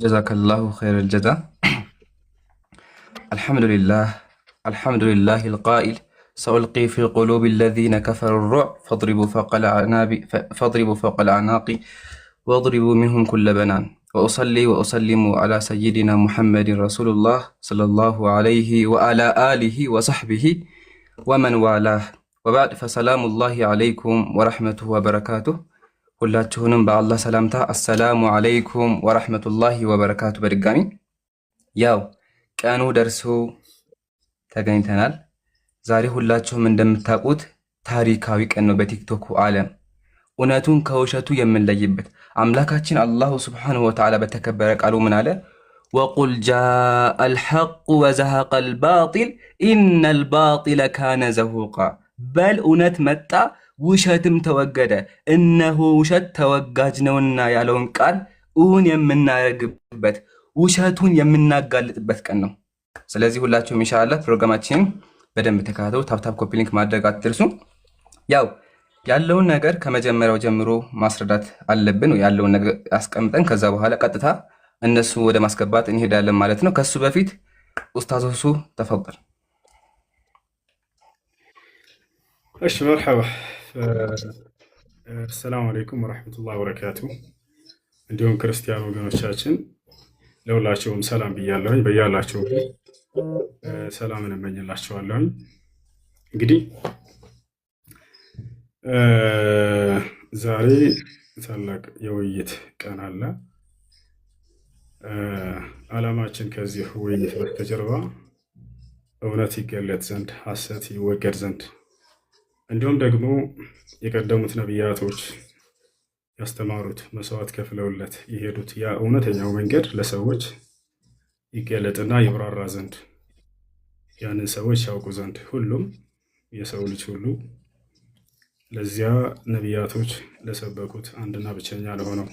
جزاك الله خير الجزاء. الحمد لله. الحمد لله القائل: سألقي في قلوب الذين كفروا الرعب فاضربوا فوق الأعناق واضربوا منهم كل بنان. وأصلي وأسلم على سيدنا محمد رسول الله صلى الله عليه وعلى آله وصحبه ومن والاه. وبعد، فسلام الله عليكم ورحمته وبركاته. ሁላችሁንም በአላህ ሰላምታ አሰላሙ አለይኩም ወራህመቱላሂ ወበረካቱ። በድጋሚ ያው ቀኑ ደርሶ ተገኝተናል። ዛሬ ሁላችሁም እንደምታውቁት ታሪካዊ ቀን ነው። በቲክቶክ ዓለም እውነቱን ከውሸቱ የምንለይበት አምላካችን አላሁ ሱብሓነሁ ወተዓላ በተከበረ ቃሉ ምን አለ? ወቁል ጃአል ሐቁ ወዘሀቀል ባጢል ኢነል ባጢለ ካነ ዘሁቃ። በል እውነት መጣ ውሸትም ተወገደ፣ እነሆ ውሸት ተወጋጅ ነውና ያለውን ቃል እውን የምናደርግበት ውሸቱን የምናጋልጥበት ቀን ነው። ስለዚህ ሁላችሁም ኢንሻአላህ ፕሮግራማችንን በደንብ ተከታተሉ። ታፕታፕ ኮፒ ሊንክ ማድረግ አትርሱ። ያው ያለውን ነገር ከመጀመሪያው ጀምሮ ማስረዳት አለብን። ያለውን ነገር አስቀምጠን ከዛ በኋላ ቀጥታ እነሱ ወደ ማስገባት እንሄዳለን ማለት ነው። ከሱ በፊት ኡስታዝ ሁሱ ተፈضل። እሺ መርሐባ። ሰላም አለይኩም ወራህመቱላሂ ወበረካቱ። እንዲሁም ክርስቲያን ወገኖቻችን ለሁላችሁም ሰላም ብያለሁኝ። በያላችሁ ሰላምን እመኝላችኋለሁኝ። እንግዲህ ዛሬ ታላቅ የውይይት ቀን አለ። ዓላማችን ከዚህ ውይይት በስተጀርባ እውነት ይገለጥ ዘንድ፣ ሐሰት ይወገድ ዘንድ እንዲሁም ደግሞ የቀደሙት ነቢያቶች ያስተማሩት መስዋዕት ከፍለውለት የሄዱት ያ እውነተኛው መንገድ ለሰዎች ይገለጥና ይብራራ ዘንድ ያንን ሰዎች ያውቁ ዘንድ ሁሉም የሰው ልጅ ሁሉ ለዚያ ነቢያቶች ለሰበኩት አንድና ብቸኛ ለሆነው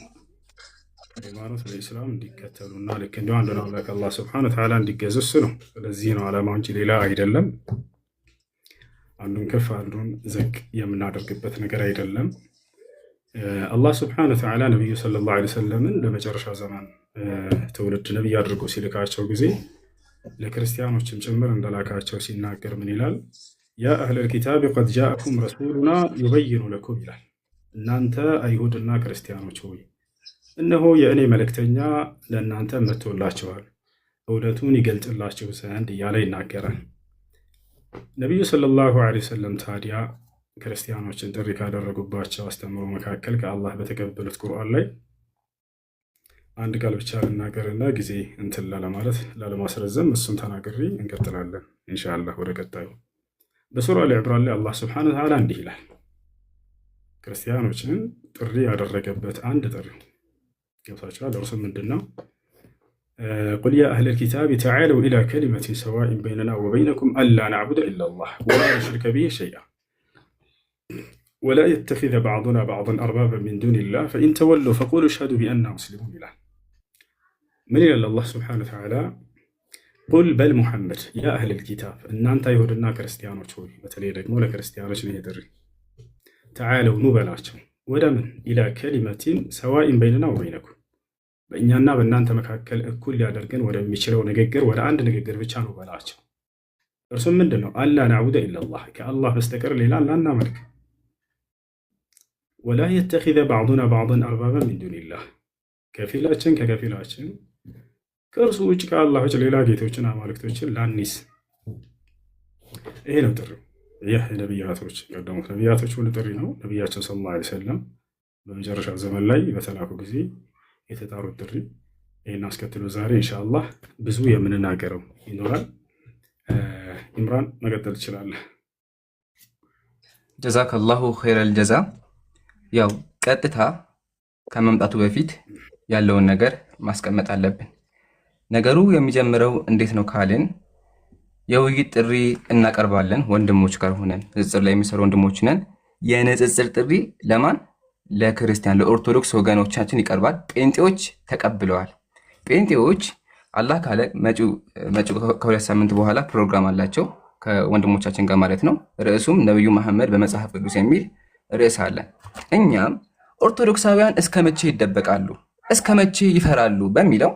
ሃይማኖት ለኢስላም እንዲከተሉና ልክ እንዲሁ አንዱን አምላክ አላህ ሱብሓነሁ ወተዓላ እንዲገዙ ነው። ስለዚህ ነው ዓላማው እንጂ ሌላ አይደለም። አንዱን ከፍ አንዱን ዝቅ የምናደርግበት ነገር አይደለም። አላህ ሱብሓነሁ ወተዓላ ነቢዩ ሰለላሁ ዐለይሂ ወሰለምን ለመጨረሻው ዘመን ትውልድ ነቢይ አድርጎ ሲልካቸው ጊዜ ለክርስቲያኖችም ጭምር እንደላካቸው ሲናገር ምን ይላል? ያ አህለል ኪታብ ቀድ ጃአኩም ረሱሉና ዩበይኑ ለኩም ይላል። እናንተ አይሁድና ክርስቲያኖች ሆይ እነሆ የእኔ መልእክተኛ ለእናንተ መጥቶላችኋል፣ እውነቱን ይገልጽላችሁ ዘንድ እያለ ይናገራል። ነቢዩ ሰለላሁ ዐለይሂ ወሰለም ታዲያ ክርስቲያኖችን ጥሪ ካደረጉባቸው አስተምሮ መካከል ከአላህ በተቀበሉት ቁርአን ላይ አንድ ቃል ብቻ ልናገርና ጊዜ እንትን ላለማለት ላለማስረዘም እሱን ተናግሬ እንቀጥላለን ኢንሻአላህ ወደ ቀጣዩ። በሱራ አሊ ዒምራን ላይ አላህ ሱብሓነሁ ወተዓላ እንዲህ ይላል። ክርስቲያኖችን ጥሪ ያደረገበት አንድ ጥሪ ገብታችኋል። እርሱም ምንድን ነው? ቁል ያ አህለል ኪታብ ተዓለው ኢላ ከሊመቲን ሰዋኢን በይነና ወበይነኩም አላ ነዕቡደ ኢለላህ ወላ ኑሽሪከ ቢሂ ሸይአን ወላ የተኺዘ በዕዱና በዕደን አርባበን ሚን ዱኒላህ ፈኢን ተወሉ ፈቁሉ አሽሀዱ ቢአንና ሙስሊሙን ይላል። ምን ይላል አላህ ሱብሓነሁ ወተዓላ? ቁል በል ሙሐመድ ያ አህለል ኪታብ እናንተ አይሁድና ክርስቲያኖች ሆይ፣ በተለይ ደግሞ ለክርስቲያኖች ነው ጥሪ። ተዓለው ኑ በላቸው፣ ወደ ምን? ኢላ ከሊመቲን ሰዋኢን በይነና ወበይነኩም በእኛና በእናንተ መካከል እኩል ሊያደርገን ወደሚችለው ንግግር፣ ወደ አንድ ንግግር ብቻ ነው በላቸው። እርሱም ምንድን ነው? አላ ነዕቡደ ኢለላህ ከአላህ በስተቀር ሌላ ላናመልክ፣ ወላ የተኺዘ በዕዱና በዕደን አርባበን ሚን ዱኒላህ ከፊላችን ከከፊላችን ከእርሱ ውጭ ከአላህ ውጭ ሌላ ጌቶችን አማልክቶችን ላኒስ። ይሄ ነው ጥሪው። ይህ ነቢያቶች ቀደሙት ነቢያቶች ሁሉ ጥሪ ነው። ነቢያችን ሰለላሁ ዐለይሂ ወሰለም በመጨረሻው ዘመን ላይ በተላኩ ጊዜ የተጣሩት ጥሪ ይህን አስከትሎ ዛሬ ኢንሻአላህ ብዙ የምንናገረው ይኖራል። ኢምራን መቀጠል ትችላለህ። ጀዛከላሁ ኸይረል ጀዛ። ያው ቀጥታ ከመምጣቱ በፊት ያለውን ነገር ማስቀመጥ አለብን። ነገሩ የሚጀምረው እንዴት ነው ካልን የውይይት ጥሪ እናቀርባለን። ወንድሞች ጋር ሆነን ንጽጽር ላይ የሚሰሩ ወንድሞች ነን። የንጽጽር ጥሪ ለማን? ለክርስቲያን ለኦርቶዶክስ ወገኖቻችን ይቀርባል። ጴንጤዎች ተቀብለዋል። ጴንጤዎች አላህ ካለ መጪው ከሁለት ሳምንት በኋላ ፕሮግራም አላቸው ከወንድሞቻችን ጋር ማለት ነው። ርዕሱም ነብዩ መሐመድ በመጽሐፍ ቅዱስ የሚል ርዕስ አለ። እኛም ኦርቶዶክሳውያን እስከ መቼ ይደበቃሉ፣ እስከ መቼ ይፈራሉ በሚለው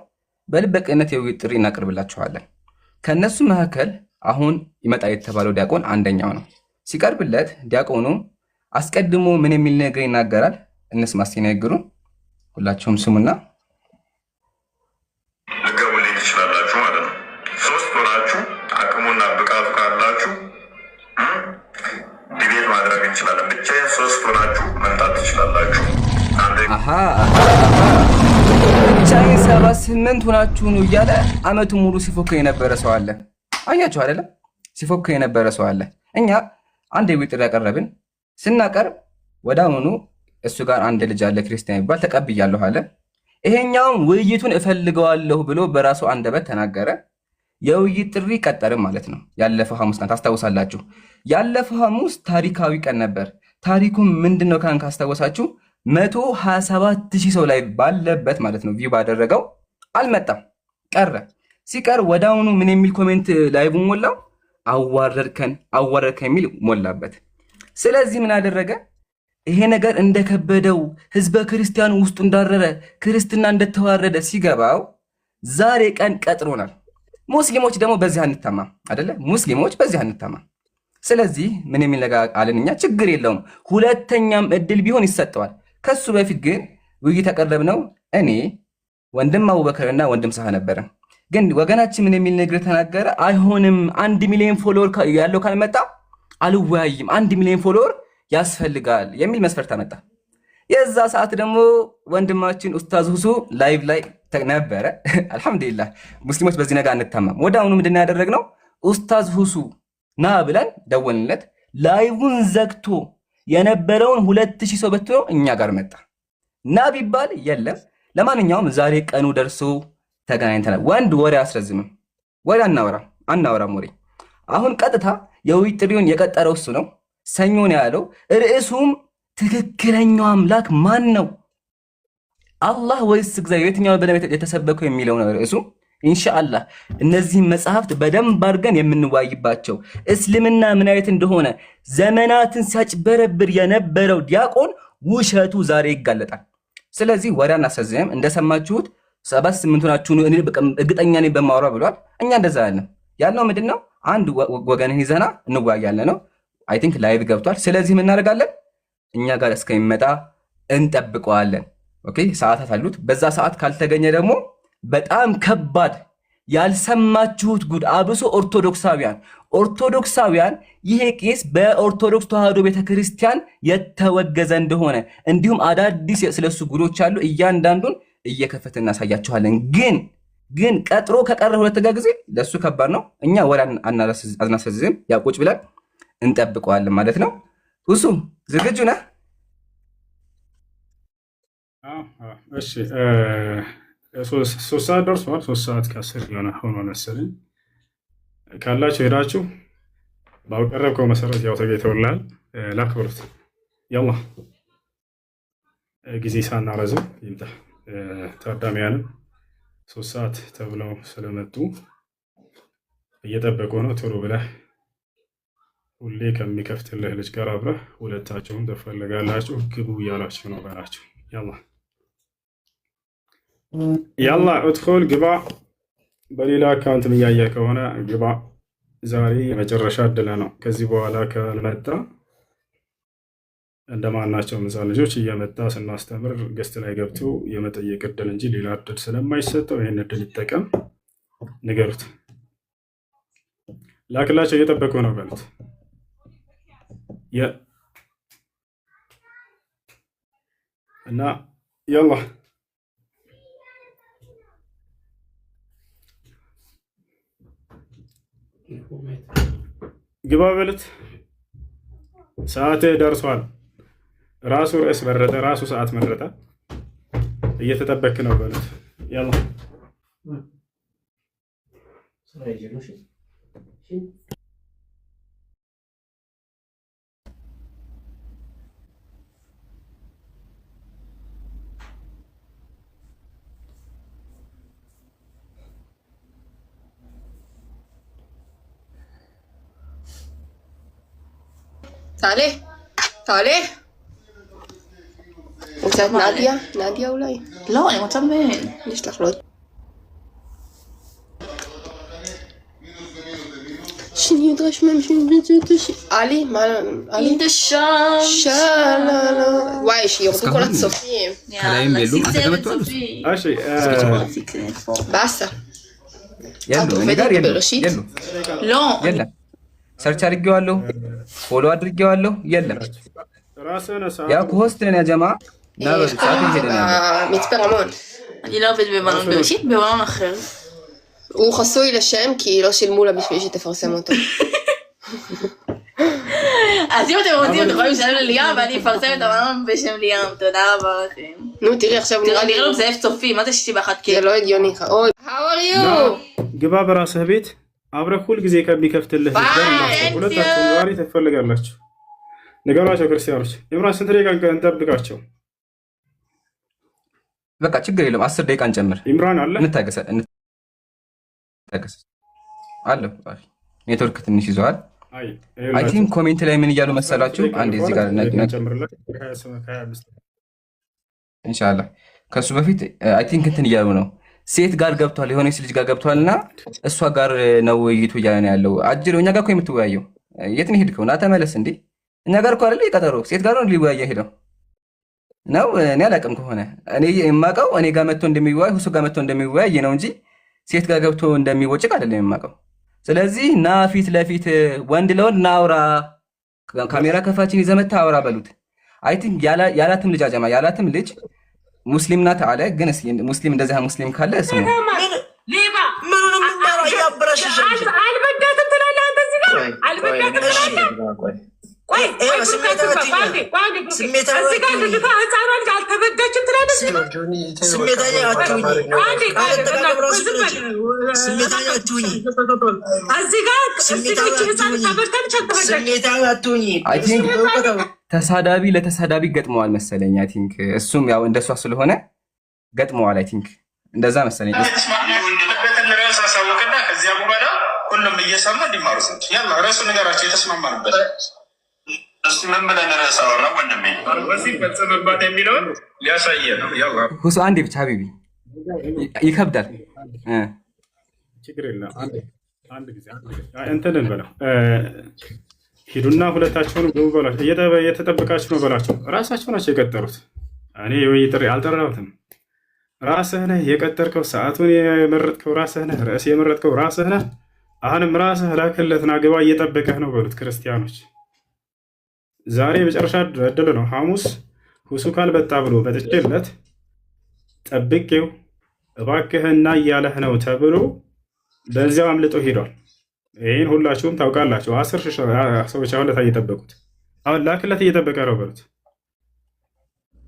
በልበ ቅንነት የውይይት ጥሪ እናቀርብላችኋለን። ከነሱ መካከል አሁን ይመጣ የተባለው ዲያቆን አንደኛው ነው። ሲቀርብለት ዲያቆኑ አስቀድሞ ምን የሚል ነገር ይናገራል? እንስማ እስቲ ንግግሩን ሁላችሁም ስሙና ልገቡልኝ ትችላላችሁ ማለት ነው። 3 ሆናችሁ አቅሙና ብቃቱ ካላችሁ ዲቤት ማድረግ እንችላለን። ብቻዬን 3 ሆናችሁ መምጣት ትችላላችሁ። ብቻዬን 78 ሆናችሁ ነው እያለ አመቱ ሙሉ ሲፎክር የነበረ ሰው አለ። አያችሁ አይደለም? ሲፎክር የነበረ ሰው አለ። እኛ አንድ የውይይት ጥሪ ያቀረብን ስናቀርብ ወዳውኑ እሱ ጋር አንድ ልጅ አለ ክርስቲያን ይባል ተቀብያለሁ አለ። ይሄኛውም ውይይቱን እፈልገዋለሁ ብሎ በራሱ አንደበት ተናገረ። የውይይት ጥሪ ቀጠርም ማለት ነው። ያለፈው ሐሙስ ናት፣ ታስታውሳላችሁ። ያለፈው ሐሙስ ታሪካዊ ቀን ነበር። ታሪኩም ምንድነው ካስታወሳችሁ 127,000 ሰው ላይ ባለበት ማለት ነው ቪው ባደረገው አልመጣም፣ ቀረ። ሲቀር ወዳውኑ ምን የሚል ኮሜንት ላይቭ ሞላው? አዋረድከን የሚል ሞላበት። ስለዚህ ምን አደረገ? ይሄ ነገር እንደከበደው ህዝበ ክርስቲያኑ ውስጡ እንዳረረ ክርስትና እንደተዋረደ ሲገባው ዛሬ ቀን ቀጥሮናል። ሙስሊሞች ደግሞ በዚህ አንታማም አይደለ? ሙስሊሞች በዚህ አንታማም። ስለዚህ ምን የሚል ነገር አለን እኛ? ችግር የለውም ሁለተኛም እድል ቢሆን ይሰጠዋል። ከሱ በፊት ግን ውይይት ያቀረብነው እኔ ወንድም አቡበከርና ወንድም ሳህ ነበረ። ግን ወገናችን ምን የሚል ነገር ተናገረ? አይሆንም 1 ሚሊዮን ፎሎወር ያለው ካልመጣ አልወያይም፣ 1 ሚሊዮን ፎሎወር ያስፈልጋል የሚል መስፈርት አመጣ። የዛ ሰዓት ደግሞ ወንድማችን ኡስታዝ ሁሱ ላይቭ ላይ ነበረ። አልহামዱሊላህ ሙስሊሞች በዚህ ነገር አንታማም። ወዲያውኑ ምንድነው ያደረግነው? ኡስታዝ ሁሱ ና ብለን ደወልንለት። ላይቭን ዘግቶ የነበረውን 2000 ሰው በትኖ እኛ ጋር መጣ። ና ቢባል የለም። ለማንኛውም ዛሬ ቀኑ ደርሶ ተገናኝተናል። ወንድ ወሬ አስረዝምም፣ ወሬ አናወራም ወሬ። አሁን ቀጥታ የውይይት ጥሪውን የቀጠረው እሱ ነው። ሰኞ ነው ያለው። ርዕሱም ትክክለኛው አምላክ ማን ነው? አላህ ወይስ እግዚአብሔር? የትኛው በነቢያት የተሰበከው የሚለው ነው ርዕሱ። ኢንሻአላህ እነዚህን መጽሐፍት በደንብ አድርገን የምንዋይባቸው፣ እስልምና ምን አይነት እንደሆነ ዘመናትን ሲያጭበረብር የነበረው ዲያቆን ውሸቱ ዛሬ ይጋለጣል። ስለዚህ ወሬ አናሳዝንም። እንደሰማችሁት 78 ናችሁ እርግጠኛ ነኝ በማውራ ብሏል። እኛ እንደዛ ያልነው ምንድነው? አንድ ወገንን ይዘና እንዋያለን ነው። አይ ቲንክ ላይቭ ገብቷል። ስለዚህ ምን እናደርጋለን? እኛ ጋር እስከሚመጣ እንጠብቀዋለን። ኦኬ፣ ሰዓታት አሉት። በዛ ሰዓት ካልተገኘ ደግሞ በጣም ከባድ ያልሰማችሁት ጉድ፣ አብሶ ኦርቶዶክሳውያን ይሄ ቄስ በኦርቶዶክስ ተዋህዶ ቤተክርስቲያን የተወገዘ እንደሆነ እንዲሁም አዳዲስ ስለሱ ጉዶች አሉ። እያንዳንዱን እየከፈተ እናሳያችኋለን። ግን ቀጥሮ ከቀረ ሁለተኛ ጊዜ ለሱ ከባድ ነው። እኛ ወላ አናሳዝም፣ ያቆጭ ብለን እንጠብቀዋለን ማለት ነው። ሁሱ ዝግጁ ነህ? እሺ 3 ሰዓት ደርሷል። 3 ሰዓት ከ10 የሆነ ሆኖ መሰለኝ። ካላችሁ ሄዳችሁ ባቀረብከው መሰረት ያው ተገኝተውልሃል። ላክብሩት። ያላ ጊዜ ሳናረዝም ይምጣ። ታዳሚያንም 3 ሰዓት ተብለው ስለመጡ እየጠበቁ ነው። ቶሎ ብለህ ሁሌ ከሚከፍትልህ ልጅ ጋር አብረህ ሁለታችሁም ትፈልጋላችሁ ግቡ እያላችሁ ነው በላችሁ። ያላ እድኹል ግባ። በሌላ አካውንት እያየ ከሆነ ግባ። ዛሬ የመጨረሻ እድል ነው። ከዚህ በኋላ ካልመጣ እንደማናቸው ሕፃን ልጆች እየመጣ ስናስተምር ገስት ላይ ገብቶ የመጠየቅ እድል እንጂ ሌላ እድል ስለማይሰጠው ይህን እድል ይጠቀም። ንገሩት፣ ላክላቸው። እየጠበቁ ነው በሉት። እና ያላ ግባ በሉት። ሰዓት ደርሷል። ራሱ ርዕስ መረጠ፣ ራሱ ሰዓት መረጠ። እየተጠበክ ነው በሉት። ያላ تعالي وكانت نادية ولا؟ لا انا ما تمين ليش تخرج؟ שנדרש מהם עלי, מה עלי? שאלה, וואי, שיורדו כל הצופים. ከላይም የሉም አንተ ጋር መጥቷል እሺ באסה. የሉ እኔ ጋር የሉ የሉ לא. የለም ሰርች አድርጌዋለሁ ፎሎ አድርጌዋለሁ የለም ራስህን ያ ሆስት ነን ያ ጀማ ና በሰዓት ይሄደን ያለው מצפה רמון. אני לא עובד בבלון בראשית, בבלון אחר. הוא חסוי לשם כי לא שילמו לה בשביל שתפרסם אותו. אז אם אתם רוצים, אתם יכולים לשלם לליאם, ואני אפרסם את הבלון בשם ליאם. תודה רבה לכם. נו, תראי עכשיו נראה לי... נראה לו מזייף צופים, מה זה 61K? זה לא הגיוני. אוי, how are you? ግባ በራስህ ቤት አብረህ ሁል ጊዜ ከሚከፍትልህ ሁለታችሁም ዛሬ ትፈልጋላችሁ። ንገሯቸው ክርስቲያኖች። ኢምራን ስንት ደቂቃ እንጠብቃቸው? በቃ ችግር የለም 10 ደቂቃ እንጨምር። ኢምራን አለ እንታገሰ አለ ኔትወርክ ትንሽ ይዘዋል። አይ ቲንክ ኮሜንት ላይ ምን እያሉ መሰላችሁ? አንድ እዚህ ጋር ኢንሻአላህ ከሱ በፊት አይ ቲንክ እንትን እያሉ ነው። ሴት ጋር ገብቷል፣ የሆነች ልጅ ጋር ገብቷልና እሷ ጋር ነው ውይይቱ እያለ ነው ያለው። አጅሬው እኛ ጋር እኮ የምትወያየው የት ነው ሄድከው? ና ተመለስ እንዴ! እኛ ጋር እኮ አይደል የቀጠረው ሴት ጋር ነው ሊወያየ ሄደው ነው። እኔ አላውቅም ከሆነ እኔ የማውቀው እኔ ጋር መጥቶ እንደሚወያይ ሁሱ ጋር መጥቶ እንደሚወያይ ነው እንጂ ሴት ጋር ገብቶ እንደሚወጭቅ አይደለም የማውቀው። ስለዚህ ና ፊት ለፊት ወንድ ለወንድ ናውራ፣ ካሜራ ከፋችን ይዘህ መተህ አውራ በሉት። አይ ቲንክ ያላትም ልጅ አጀማ ያላትም ልጅ ሙስሊም ናት አለ። ግን ሙስሊም እንደዚህ ሙስሊም ካለ ስሙ ሌባ ምኑንም ምናረው ያብራሽሽ አልበዳትም ትላለህ አንተ እዚህ ጋር አልበዳትም ትላለህ። ቆይ ስሜታዊ ተሳዳቢ ለተሳዳቢ ገጥመዋል መሰለኝ። አይ ቲንክ እሱም ያው እንደሷ ስለሆነ ገጥመዋል። አይ ቲንክ እንደዛ መሰለኝ። ከዚያ በኋላ ሁሉም እየሰማ እንዲማሩ ዘንድ ያላ ርዕሱ ነገራቸው የተስማማንበት እሱ ምን ብለን ርዕስ አወራ ወንድሜ? ወሲብ ፈጽምባት የሚለውን ሊያሳየ ነው። ያላ ሁሱ አንዴ ብቻ ሀቢቢ ይከብዳል። ችግር የለም አንድ ጊዜ እንትን እንበለው ሂዱና ሁለታቸውን ግቡ በላቸው። እየተጠበቃችሁ ነው በላቸው። ራሳቸው ናቸው የቀጠሩት። እኔ ወይ ጥሪ አልጠራሁትም። ራስህ ነህ የቀጠርከው። ሰዓቱን የመረጥከው ራስህ ነህ። ርዕስ የመረጥከው ራስህ ነህ። አሁንም ራስህ ላክለትና ግባ እየጠበቀህ ነው በሉት። ክርስቲያኖች ዛሬ የመጨረሻ እድል ነው። ሐሙስ ሁሱ ካልበጣ ብሎ በጥቼለት ጠብቄው እባክህና እያለህ ነው ተብሎ በዚያው አምልጦ ሄዷል። ይህን ሁላችሁም ታውቃላችሁ። 10 ሺህ ሰዎች አሁን ለታ እየጠበቁት አሁን ላክለት እየጠበቀ ነው በሉት።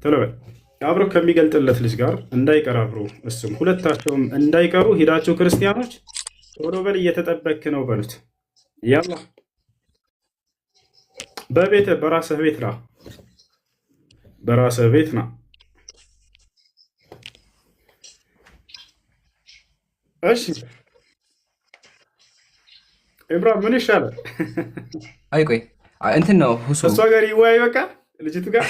ቶሎ በል አብሮ ከሚገልጥለት ልጅ ጋር እንዳይቀር አብሮ እሱም ሁለታቸውም እንዳይቀሩ ሂዳችሁ ክርስቲያኖች ቶሎ በል እየተጠበክ ነው በሉት። ያላ በቤት በራስህ ቤት ና፣ በራስህ ቤት ና። እሺ ኢብራሂም ምን ይሻላል? አይ ቆይ እንትን ነው ሁሱ እሷ ጋር ይወያይ በቃ ልጅቱ ጋር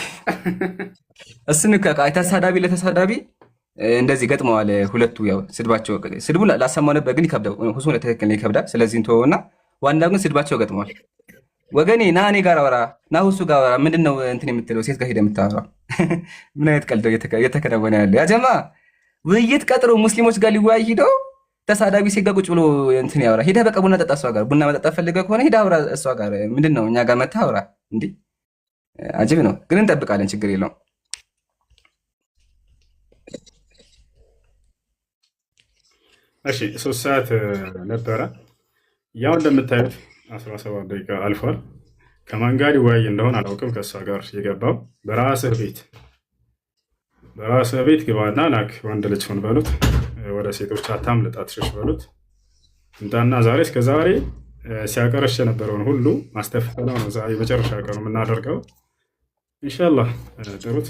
እሱን ተሳዳቢ ለተሳዳቢ እንደዚህ ገጥመዋል ሁለቱ። ያው ስድቡ ላሰማው ነበር ግን ይከብዳል። ሁሱ ለተከከለ ይከብዳል። ስለዚህ እንተውና ዋናው ግን ስድባቸው ገጥመዋል። ወገኔ ና እኔ ጋር አወራ ና ሁሱ ጋር አወራ። ምንድነው እንትን የምትለው ሴት ጋር ሄደህ የምታወራው? ምን አይነት ቀልድ እየተከናወነ ያለ? ያ ጀማ ውይይት ቀጥሮ ሙስሊሞች ጋር ሊወያይ ሂደው ተሳዳቢ ሴት ጋር ቁጭ ብሎ እንትን ያወራ። ሄደህ በቃ ቡና ጠጣ እሷ ጋር። ቡና መጠጣት ፈልገህ ከሆነ ሄደህ አውራ እሷ ጋር። ምንድነው እኛ ጋር መተህ አውራ እንዴ? አጅብ ነው ግን እንጠብቃለን። ችግር የለውም። እሺ 3 ሰዓት ነበረ። ያው እንደምታዩት 17 ደቂቃ አልፏል። ከማን ጋር ይወያይ እንደሆነ አላውቅም። ከእሷ ጋር የገባው በራስህ ቤት ግባና ላክ። ወንድ ልጅ ሆን በሉት። ወደ ሴቶች አታምልጥ፣ አትሸሽ በሉት። እንታና ዛሬ እስከ ዛሬ ሲያቀረሽ የነበረውን ሁሉ ማስተፈተናው ነው። ዛሬ መጨረሻ ቀኑ የምናደርገው ኢንሻአላህ። ጥሩት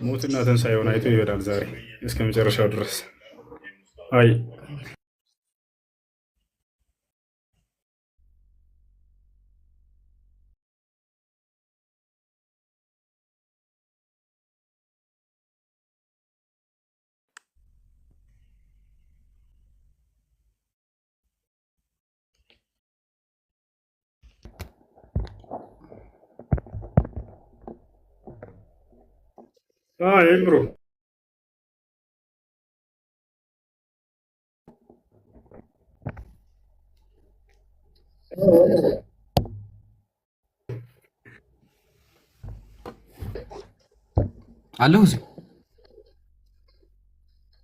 ሞትና ትንሣኤውን አይቶ ይሄዳል ዛሬ እስከ መጨረሻው ድረስ። አይ ይምሩ አለሁ እዚህ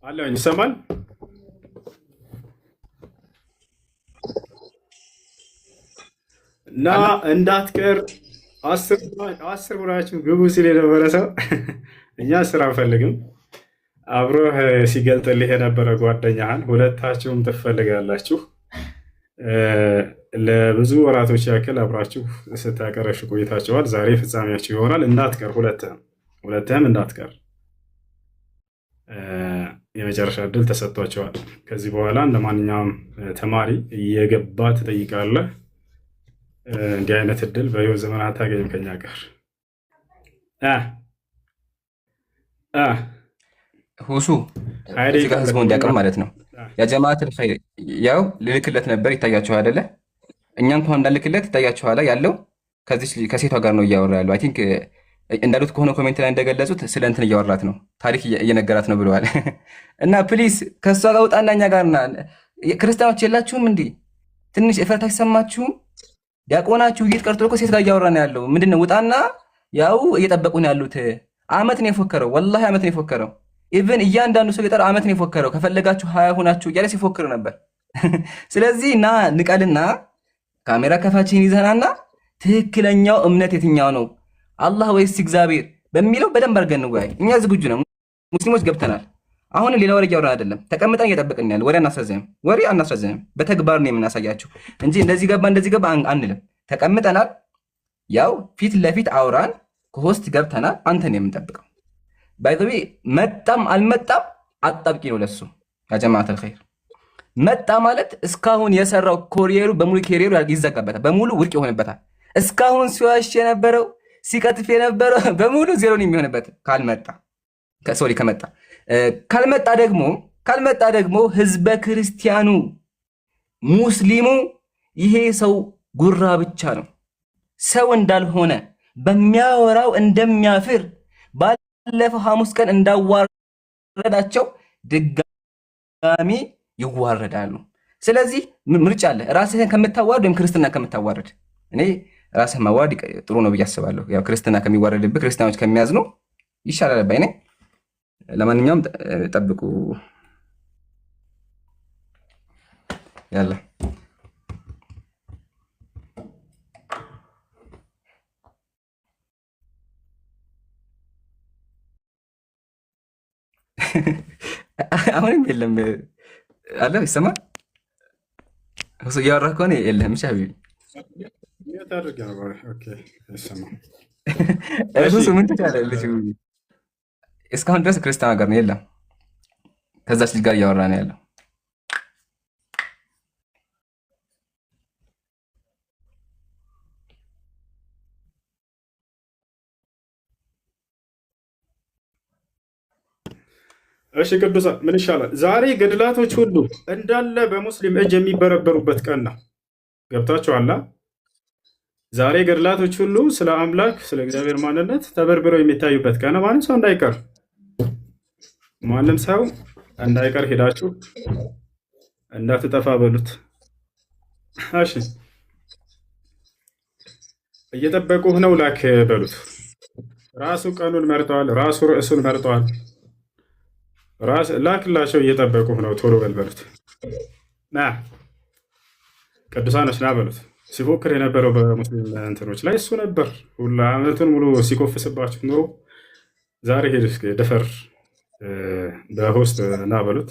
አለኝ ይሰማል እና እንዳትቀር 10 ብራችሁ ግቡ ሲል የነበረ ሰው እኛ ስራ አንፈልግም። አብሮህ ሲገልጥልህ የነበረ ጓደኛህን ሁለታችሁም ትፈልጋላችሁ። ለብዙ ወራቶች ያክል አብራችሁ ስታቀረሽ ቆይታችኋል። ዛሬ ፍጻሜያችሁ ይሆናል። እንዳትቀር፣ ሁለትህም እንዳትቀር። የመጨረሻ እድል ተሰጥቷቸዋል። ከዚህ በኋላ እንደ ማንኛውም ተማሪ እየገባ ትጠይቃለህ። እንዲህ አይነት እድል በህይወት ዘመን አታገኝም ከኛ ጋር። ሁሱ እዚህ ጋር ህዝቡ እንዲያውቅም ማለት ነው። የጀማዓተል ኸይር ያው ልልክለት ነበር ይታያችኋል አይደለ? እኛ እንኳን እንዳልክለት ይታያችኋል ያለው ከሴቷ ጋር ነው እያወራ ያለው። አይ ቲንክ እንዳሉት ከሆነ ኮሜንት ላይ እንደገለጹት ስለ እንትን እያወራት ነው፣ ታሪክ እየነገራት ነው ብለዋል። እና ፕሊስ ከእሷ ጋር ውጣና እኛ ጋርና ክርስቲያኖች የላችሁም እንዲህ ትንሽ እፍረት አይሰማችሁም? ዲያቆናችሁ ጌጥ ቀርቶ እኮ ሴት ጋር እያወራ ነው ያለው። ምንድን ነው ውጣና፣ ያው እየጠበቁ ነው ያሉት። አመት ነው የፎከረው፣ ወላሂ አመት ነው የፎከረው። ኢቭን እያንዳንዱ ሰው የጠራ አመት ነው የፎከረው። ከፈለጋችሁ 20 ሆናችሁ እያለ ሲፎክር ነበር። ስለዚህ ና ንቀልና ካሜራ ከፋችን ይዘናና ትክክለኛው እምነት የትኛው ነው አላህ ወይስ እግዚአብሔር በሚለው በደንብ አድርገን እንወያይ። እኛ ዝግጁ ነው፣ ሙስሊሞች ገብተናል። አሁን ሌላ ወሬ እያወራን አይደለም፣ ተቀምጠን እየጠበቅን ያለ ወሬ አናስረዝምም። በተግባር ነው የምናሳያችሁ እንጂ እንደዚህ ገባ አንልም። ተቀምጠናል፣ ያው ፊት ለፊት አውራን ከሆስት ገብተናል። አንተን የምንጠብቀው ባይዘዊ መጣም አልመጣም አጣብቂ ነው ለሱ። ያ ጀማዓተል ኸይር መጣ ማለት እስካሁን የሰራው ኮሪየሩ በሙሉ ኬሪየሩ ይዘጋበታል፣ በሙሉ ውድቅ ይሆንበታል። እስካሁን ሲዋሽ የነበረው ሲቀጥፍ የነበረው በሙሉ ዜሮ ነው የሚሆንበት ካልመጣ ደግሞ ህዝበ ክርስቲያኑ ሙስሊሙ ይሄ ሰው ጉራ ብቻ ነው፣ ሰው እንዳልሆነ በሚያወራው እንደሚያፍር ባለፈው ሐሙስ ቀን እንዳዋረዳቸው ድጋሚ ይዋረዳሉ። ስለዚህ ምርጫ አለ፣ ራስህን ከምታዋርድ ወይም ክርስትና ከምታዋርድ። እኔ ራስህ ማዋረድ ጥሩ ነው ብዬ አስባለሁ። ያው ክርስትና ከሚዋረድብህ ክርስቲያኖች ከሚያዝኑ ይሻላል ባይ ነኝ። ለማንኛውም ጠብቁ ያለ አሁንም የለም አለ ይሰማል። እሱ እያወራህ ከሆነ የለህም። እሺ ሀቢቢ እሱ ምን ትችላለህ? እስካሁን ድረስ ክርስቲያን ሀገር ነው የለም። ከዛች ልጅ ጋር እያወራ ነው ያለው። እሺ ቅዱሳን ምን ይሻላል? ዛሬ ገድላቶች ሁሉ እንዳለ በሙስሊም እጅ የሚበረበሩበት ቀን ነው። ገብታችኋል? ዛሬ ገድላቶች ሁሉ ስለ አምላክ ስለ እግዚአብሔር ማንነት ተበርብረው የሚታዩበት ቀን ነው። ማንም ሰው እንዳይቀር ሄዳችሁ እንዳትጠፋ በሉት። እሺ እየጠበቁህ ነው ላክ በሉት። ራሱ ቀኑን መርጠዋል፣ ራሱ ርዕሱን መርጠዋል። ላክላቸው እየጠበቁህ ነው፣ ቶሎ በል በሉት። ና ቅዱሳኖች ና በሉት። ሲፎክር የነበረው በሙስሊም እንትኖች ላይ እሱ ነበር። ሁላ ዓመቱን ሙሉ ሲኮፍስባችሁ ኑሮ ዛሬ ሄድ እስኪ ደፈር በሆስት ና በሉት።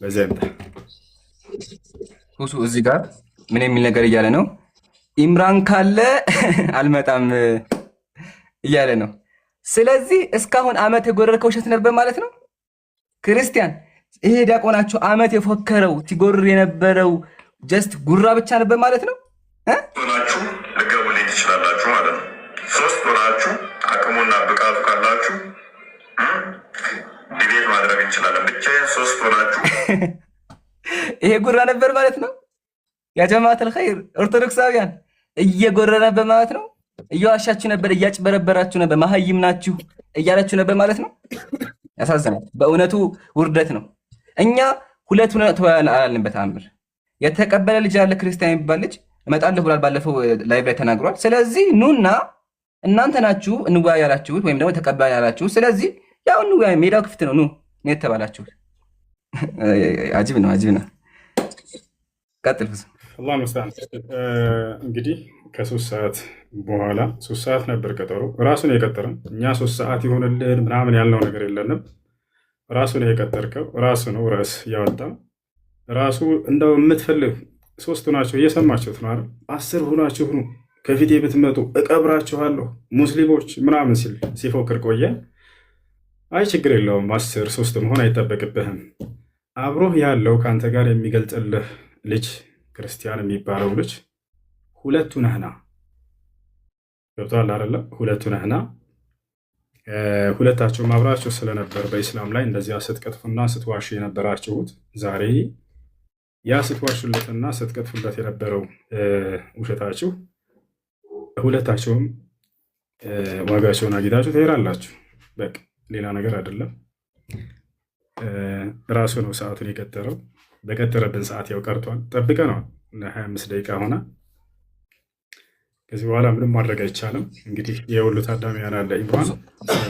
በዚያ ይምጣ ሁሱ እዚህ ጋር ምን የሚል ነገር እያለ ነው? ኢምራን ካለ አልመጣም እያለ ነው። ስለዚህ እስካሁን ዓመት የጎረርከው ውሸት ነበር ማለት ነው። ክርስቲያን ይሄ ዲያቆናችሁ ዓመት የፎከረው ሲጎርር የነበረው ጀስት ጉራ ብቻ ነበር ማለት ነው። ሆናችሁ ልገቡልኝ ትችላላችሁ ማለት ነው። 3 ሆናችሁ አቅሙና ብቃቱ ካላችሁ ዲቤት ማድረግ እንችላለን። ብቻዬን 3 ሆናችሁ ይሄ ጉራ ነበር ማለት ነው። ያ ጀማዓተል ኸይር ኦርቶዶክሳውያን እየጎረረ ነበር ማለት ነው። እየዋሻችሁ ነበር፣ እያጭበረበራችሁ ነበር። መሀይም ናችሁ። እያላችሁ ነበር ማለት ነው። ያሳዝናል። በእውነቱ ውርደት ነው። እኛ ሁለት አላልን በተአምር የተቀበለ ልጅ ያለ ክርስቲያን የሚባል ልጅ እመጣለሁ ብሏል። ባለፈው ላይቭ ላይ ተናግሯል። ስለዚህ ኑና እናንተ ናችሁ እንወያይ ያላችሁት ወይም ደግሞ ተቀባይ ያላችሁት። ስለዚህ ያው እንወያይ፣ ሜዳው ክፍት ነው፣ ኑ ነው የተባላችሁት። አጂብ ነው፣ አጂብ ነው። ቀጥል ፍጹም። አላህ መስተዓን። እንግዲህ ከ3 ሰዓት በኋላ 3 ሰዓት ነበር ቀጠሮ። ራሱን የቀጠረን እኛ 3 ሰዓት ይሆንልን ምናምን ያልነው ነገር የለንም። ራሱን የቀጠርከው ራሱ ነው ርዕስ ያወጣው ራሱ። እንደው የምትፈልግ 3 ሆናችሁ እየሰማችሁት ነው አይደል? 10 ሆናችሁ ሁኑ ከፊቴ ብትመጡ እቀብራችኋለሁ ሙስሊሞች ምናምን ሲል ሲፎክር ቆየ። አይ ችግር የለውም 10 3 መሆን አይጠበቅብህም። አብሮህ ያለው ከአንተ ጋር የሚገልጽልህ ልጅ ክርስቲያን የሚባለው ልጅ 2 ነህና። ገብቶሃል አይደለ? 2 ነህና። ሁለታችሁም አብራችሁ ስለነበር በኢስላም ላይ እንደዚያ ስትቀጥፉና ስትዋሹ የነበራችሁት ዛሬ ያ ስትዋሹለትና ስትቀጥፉለት የነበረው ውሸታችሁ ሁለታችሁም ዋጋቸውን አግኝታችሁ ትሄዳላችሁ። በቃ ሌላ ነገር አይደለም። ራሱ ነው ሰዓቱን የቀጠረው። በቀጠረብን ሰዓት ያው ቀርቷል። ጠብቀነዋል። ለ25 ደቂቃ ሆነ። ከዚህ በኋላ ምንም ማድረግ አይቻልም። እንግዲህ የሁሉ ታዳሚያን አለ ኢምራን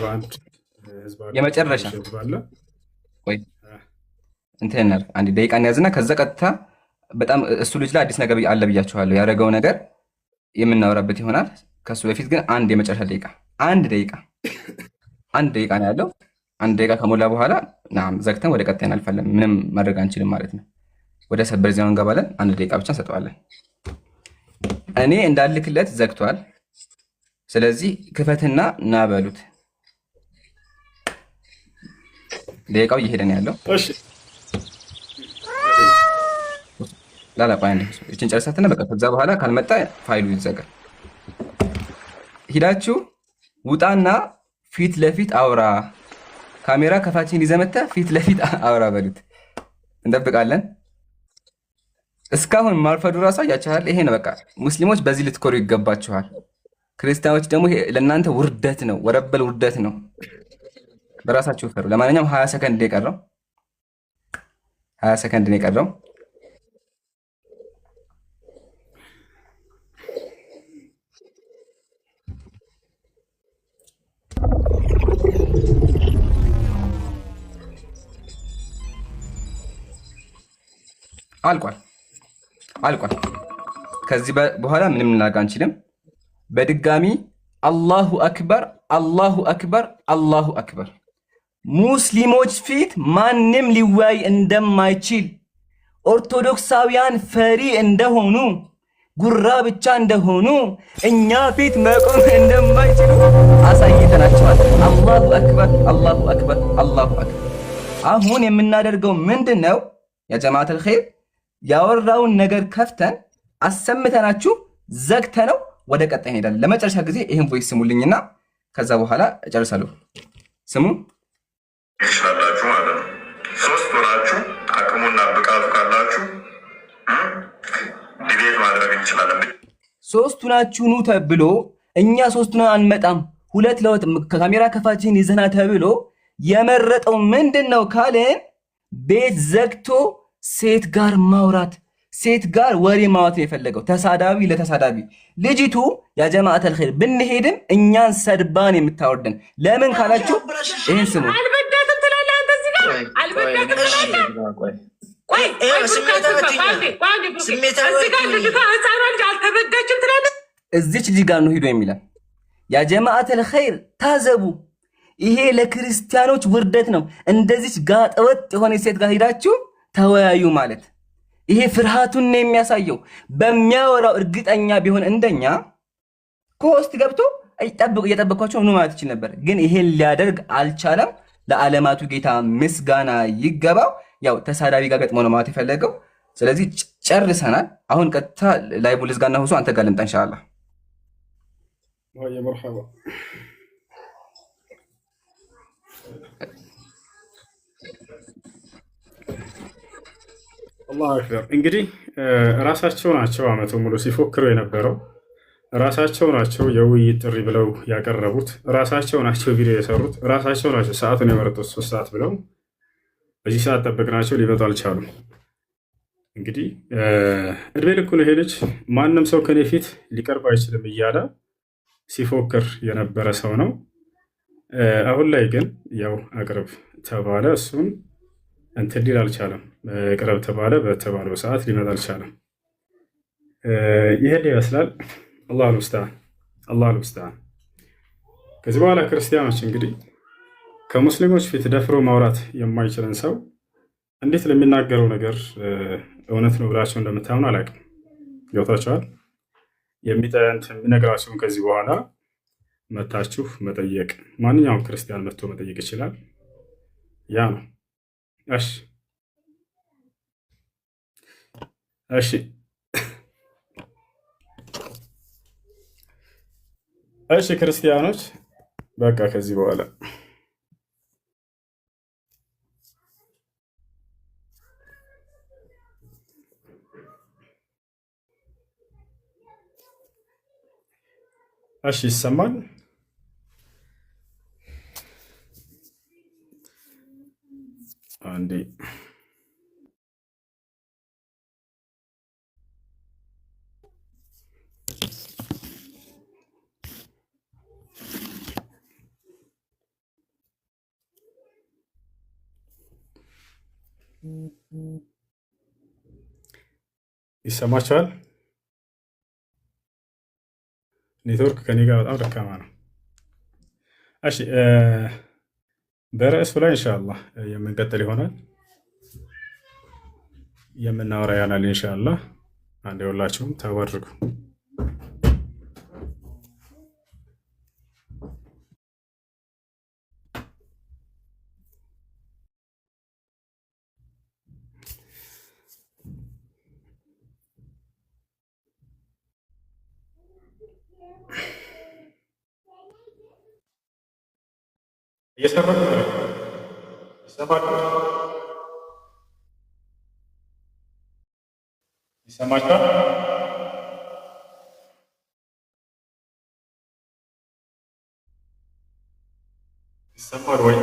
በአንድ የመጨረሻ ወይ እንትን አንድ ደቂቃ እንያዝና ከዛ ቀጥታ በጣም እሱ ልጅ ላይ አዲስ ነገር አለ ብያችኋለሁ። ያደረገው ነገር የምናወራበት ይሆናል። ከሱ በፊት ግን አንድ የመጨረሻ ደቂቃ አንድ ደቂቃ ነው ያለው። አንድ ደቂቃ ከሞላ በኋላ ዘግተን ወደ ቀጣይ እናልፋለን። ምንም ማድረግ አንችልም ማለት ነው። ወደ ሰበር ዜናው እንገባለን። አንድ ደቂቃ ብቻ እንሰጠዋለን። እኔ እንዳልክለት ዘግቷል። ስለዚህ ክፈትና ና በሉት። ደቂቃው እየሄደ ነው ያለው። እሺ ላላቋይ አንዴ እቺን ጨርሳትና በቃ ከዛ በኋላ ካልመጣ ፋይሉ ይዘጋል። ሂዳችሁ ውጣና ፊት ለፊት አውራ፣ ካሜራ ከፋችን ይዘመታ ፊት ለፊት አውራ በሉት። እንጠብቃለን። እስካሁን ማርፈዱ ራሱ ያቻል። ይሄ ነው በቃ። ሙስሊሞች በዚህ ልትኮሩ ይገባችኋል። ክርስቲያኖች ደግሞ ይሄ ለእናንተ ውርደት ነው፣ ወረበል ውርደት ነው። በራሳችሁ ፈሩ። ለማንኛውም 20 ሰከንድ ነው የቀረው። 20 ሰከንድ ነው የቀረው። አልቋል። ከዚህ በኋላ ምንም ልናደርግ አንችልም። በድጋሚ አላሁ አክበር፣ አላሁ አክበር፣ አላሁ አክበር። ሙስሊሞች ፊት ማንም ሊወያይ እንደማይችል፣ ኦርቶዶክሳውያን ፈሪ እንደሆኑ፣ ጉራ ብቻ እንደሆኑ፣ እኛ ፊት መቆም እንደማይችሉ አሳይተናቸዋል። አላሁ አክበር፣ አላሁ አክበር፣ አላሁ አክበር። አሁን የምናደርገው ምንድን ነው? ያ ጀማዓተል ኸይር ያወራውን ነገር ከፍተን አሰምተናችሁ ዘግተነው ወደ ቀጣይ እንሄዳለን። ለመጨረሻ ጊዜ ይህን ቮይስ ስሙልኝና ከዛ በኋላ እጨርሳለሁ። ስሙ ይችላላችሁ ማለት ነው። 3 ሆናችሁ አቅሙና ብቃቱ ካላችሁ ዲቤት ማድረግ እንችላለን። 3 ናችሁ ኑ ተብሎ እኛ 3 ነን አንመጣም፣ 2 ለ2 ካሜራ ከፋችን ይዘና ተብሎ የመረጠው ምንድን ነው ካለን ቤት ዘግቶ ሴት ጋር ማውራት፣ ሴት ጋር ወሬ ማውራት ነው የፈለገው። ተሳዳቢ ለተሳዳቢ። ልጅቱ ያ ጀማዓተል ኸይር ብንሄድም እኛን ሰድባን የምታወርደን ለምን ካላችሁ ይህን ስሙ። አልበዳትም ትላለህ አንተ እዚህ ጋር አልበዳትም ትላለህ። ቆይ እዚች ልጅ ጋር ነው ሂዶ የሚለን። ያ ጀማዓተል ኸይር ታዘቡ። ይሄ ለክርስቲያኖች ውርደት ነው። እንደዚች ጋጠወጥ የሆነ ሴት ጋር ሂዳችሁ ተወያዩ ማለት ይሄ ፍርሃቱን ነው የሚያሳየው። በሚያወራው እርግጠኛ ቢሆን እንደኛ ኮስት ገብቶ እየጠበኳቸው ነው ማለት ይችል ነበር። ግን ይሄን ሊያደርግ አልቻለም። ለዓለማቱ ጌታ ምስጋና ይገባው። ያው ተሳዳቢ ጋር ገጥሞ ነው ማለት የፈለገው። ስለዚህ ጨርሰናል። አሁን ቀጥታ ላይቡ ልዝጋና ሁሱ አንተ ጋር ልምጣ ኢንሻአላህ። ወይ መርሐባ አላሁ አክበር። እንግዲህ ራሳቸው ናቸው አመቱ ሙሉ ሲፎክሩ የነበረው ራሳቸው ናቸው የውይይት ጥሪ ብለው ያቀረቡት፣ ራሳቸው ናቸው ቪዲዮ የሰሩት፣ ራሳቸው ናቸው ሰዓቱን የመረጡት 3 ሰዓት ብለው። በዚህ ሰዓት ጠበቅናቸው፣ ሊመጡ አልቻሉም። እንግዲህ እድሜ ልኩን ይሄ ልጅ ማንም ሰው ከኔ ፊት ሊቀርብ አይችልም እያለ ሲፎክር የነበረ ሰው ነው። አሁን ላይ ግን ያው አቅርብ ተባለ፣ እሱም እንትን ሊል አልቻለም። ቅረብ ተባለ፣ በተባለው ሰዓት ሊመጣ አልቻለም። ይሄን ይመስላል። አላህ አልሙስተዓን፣ አላህ አልሙስተዓን። ከዚህ በኋላ ክርስቲያኖች እንግዲህ ከሙስሊሞች ፊት ደፍሮ ማውራት የማይችልን ሰው እንዴት ለሚናገረው ነገር እውነት ነው ብላቸው እንደምታምኑ አላውቅም። ገብታችኋል? የሚነግራቸውን ከዚህ በኋላ መታችሁ መጠየቅ፣ ማንኛውም ክርስቲያን መጥቶ መጠየቅ ይችላል። ያ ነው። እሺ እሺ ክርስቲያኖች በቃ ከዚህ በኋላ እሺ ይሰማል። አንዴ ይሰማችኋል? ኔትወርክ ከኔ ጋር በጣም ደካማ ነው። እሺ በርዕሱ ላይ ኢንሻአላህ የምንቀጥል ይሆናል፣ የምናወራ ይሆናል ኢንሻአላህ። አንዴ ሁላችሁም ተወርጉ። እየሰራሁ ነው። ይሰማችኋል? ይሰማል ወይ?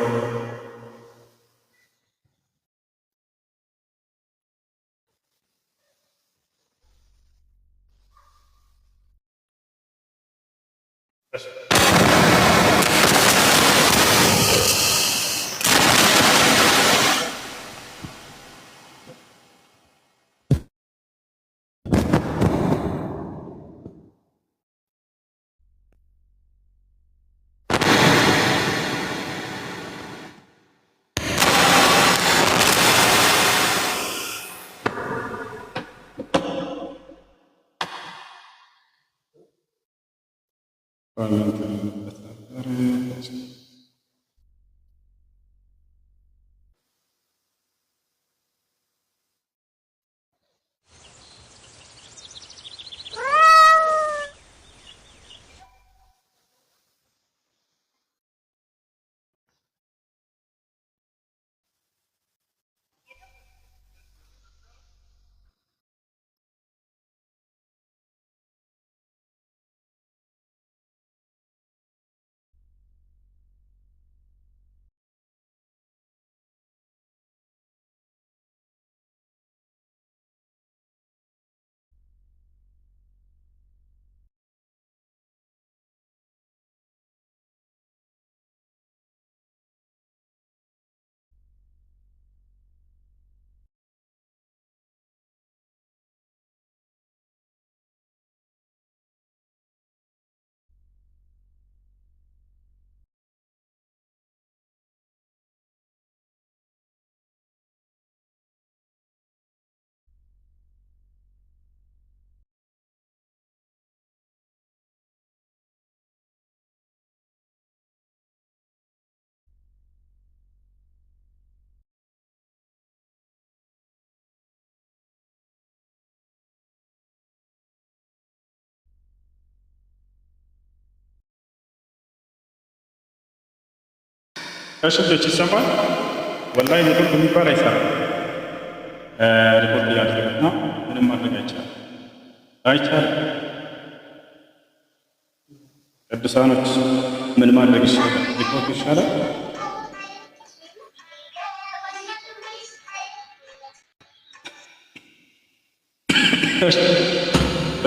እሺ ይሰማል? ወላሂ ኔትወርክ የሚባል አይሰራም። ሪፖርት እያደረገ ነው። ምንም ማድረግ አይቻልም። ቅዱሳኖች ምን ማድረግ ይሻላል? ሪፖርት ይሻላል?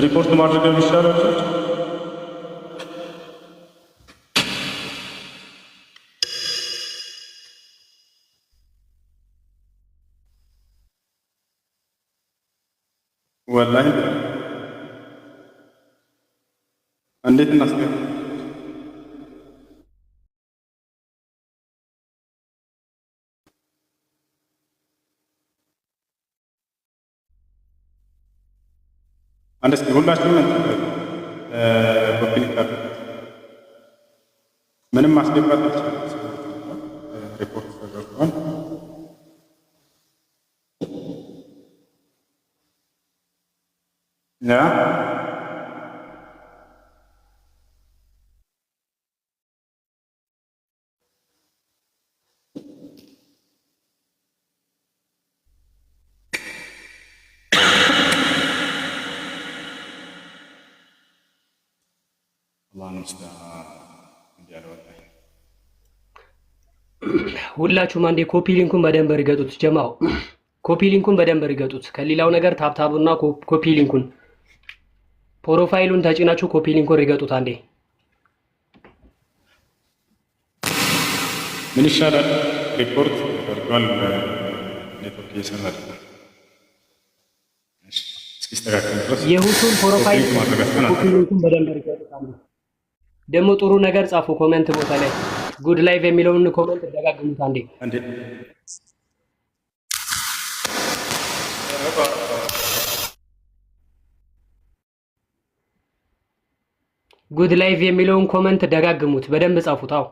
ሪፖርት ማድረግ ይሻላል? ወላሂ እንዴት እናስገባ? አንድ እስኪ ሁላችሁም ኮፒ ሊካድ ምንም ማስገባት ሪፖርት ተደርጓል። ያ ሁላችሁም አንዴ ኮፒ ሊንኩን በደንብ እርገጡት። ጀማው ኮፒ ሊንኩን በደንብ እርገጡት። ከሌላው ነገር ታብታቡና ኮፒ ሊንኩን ፕሮፋይሉን ተጭናችሁ ኮፒ ሊንኩን እርገጡት። አንዴ ምን ይሻላል? ሪፖርት ተደርጓል። ኔትወርክ እየሰራ አይደለም። እስኪ ስተካከል ድረስ የሁቱን ፕሮፋይል ኮፒ ሊንኩን በደንብ እርገጡት። አንዴ ደግሞ ጥሩ ነገር ጻፉ ኮሜንት ቦታ ላይ ጉድ ላይቭ የሚለውን ኮሜንት ደጋግሙት። አንዴ ጉድ ላይቭ የሚለውን ኮሜንት ደጋግሙት፣ በደንብ ጻፉት። አው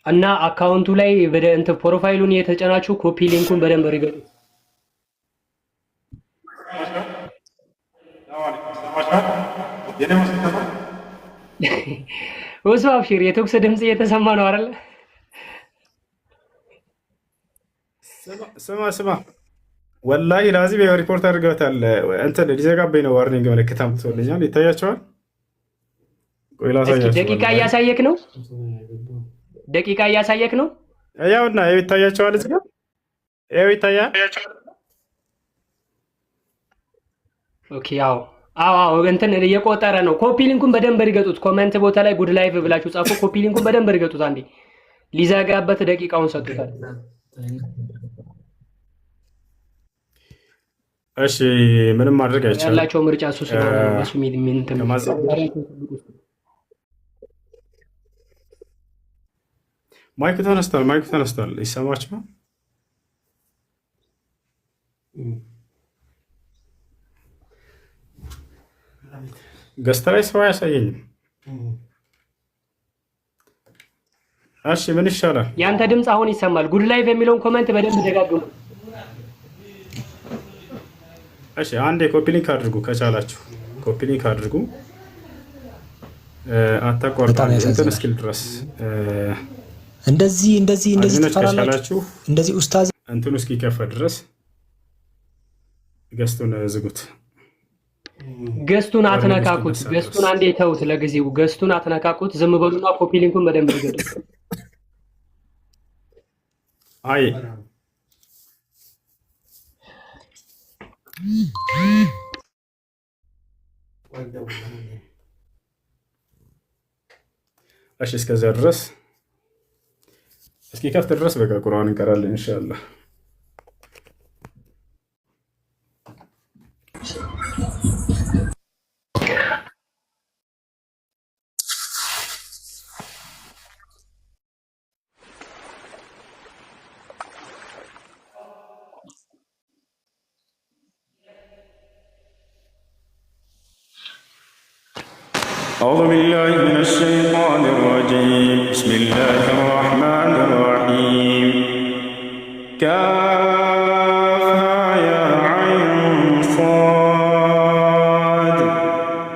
እና አካውንቱ ላይ እንትን ፕሮፋይሉን የተጫናችሁ ኮፒ ሊንኩን በደንብ እርገጡት። ወሱ አብሽር የቶክስ ድምጽ እየተሰማ ነው አይደል? ስማ ወላሂ ላዚም ሪፖርት አድርገውታል። እንትን ሊዘጋብኝ ነው። ዋርኒንግ ምልክት አምጥቶልኛል። ይታያቸዋል። ቆይ ላሳያችሁ። ደቂቃ እያሳየክ ነው። ደቂቃ እያሳየክ ነው። ያውና ይታያቸዋል። እዚህ ጋር ያው ይታያል። ኦኬ ያው አዎ እንትን እየቆጠረ ነው። ኮፒ ሊንኩን በደንብ እርገጡት። ኮሜንት ቦታ ላይ ጉድ ላይቭ ብላችሁ ጻፉ። ኮፒ ሊንኩን በደንብ እርገጡት። አንዴ ሊዘጋበት ደቂቃውን ሰጥቷል። እሺ ምንም ማድረግ አይቻልም። ያላቸው ምርጫ እሱ ስለሆነ እሱ እንትን ማይክ ተነስቷል። ይሰማችኋል? ገስት ላይ ሰው አያሳየኝም። እሺ ምን ይሻላል? ያንተ ድምጽ አሁን ይሰማል። ጉድ ላይቭ የሚለውን ኮሜንት በደንብ ደጋግሙ። እሺ አንዴ ኮፒ ሊንክ አድርጉ፣ ከቻላችሁ ኮፒ ሊንክ አድርጉ። አታቋርጡ እንትን እስኪል ድረስ እንደዚህ ከቻላችሁ እንደዚህ ኡስታዝ እንትኑ እስኪከፈት ድረስ ገስቱን ዝጉት። ገስቱን አትነካኩት። ገስቱን አንዴ ተውት ለጊዜው። ገስቱን አትነካኩት። ዝም በሉና ኮፒ ሊንኩን በደንብ እርገጡት። አይ እሺ እስከዚያ ድረስ እስኪ ከፍት ድረስ በቃ ቁርአን እንቀራለን ኢንሻአላህ። أعوذ بالله من الشيطان الرجيم بسم الله الرحمن الرحيم كافها يا عين صاد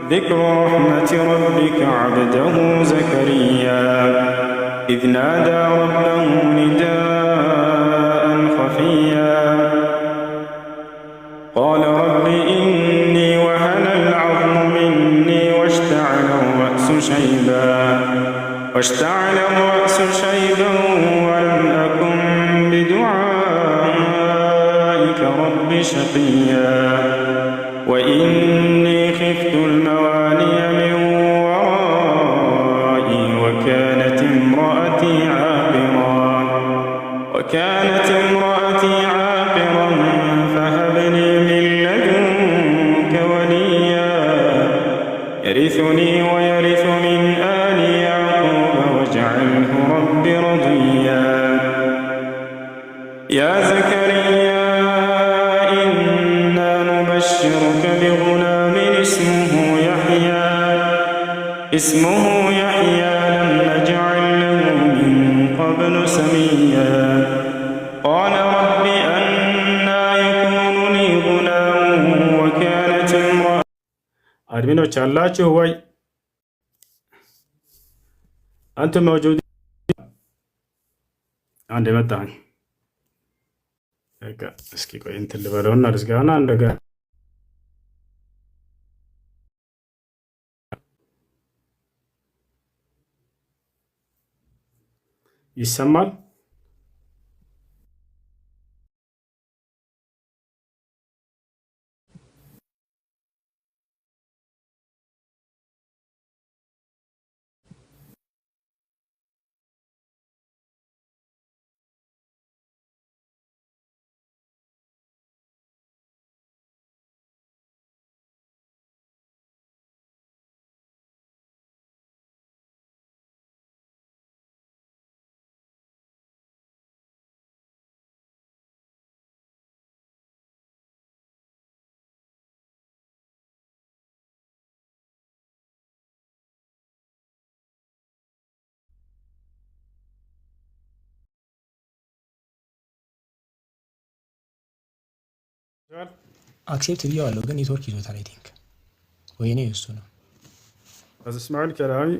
ذكر رحمة ربك عبده زكريا إذ نادى ربه نداء خفيا قال رب إني وهن العظم مني واشتعل الرأس شيبا واشتعل الرأس شيبا ولم أكن بدعائك رب شقيا وإني خفت الموالي من ورائي وكانت امرأتي عاقرا فهب لي من لدنك وليا يرثني ويرث من آل يعقوب واجعله رب رضيا يا زكريا إنا نبشرك بغلام اسمه يحيى لم نجعل له من قبل سميا قال رب أنى يكون لي غلام وكانت امرأتي أدمنوا تشالاችሁ ወይ أنتم موجودين አንድ መጣኝ እስኪ ቆይ እንትን ልበለውና ልዝጋና እንደገና ይሰማል አክሴፕት ብዬዋለሁ ግን ኔትወርክ ይዞታል። አይ ቲንክ ወይኔ እሱ ነው። እስማኤል ከላሚ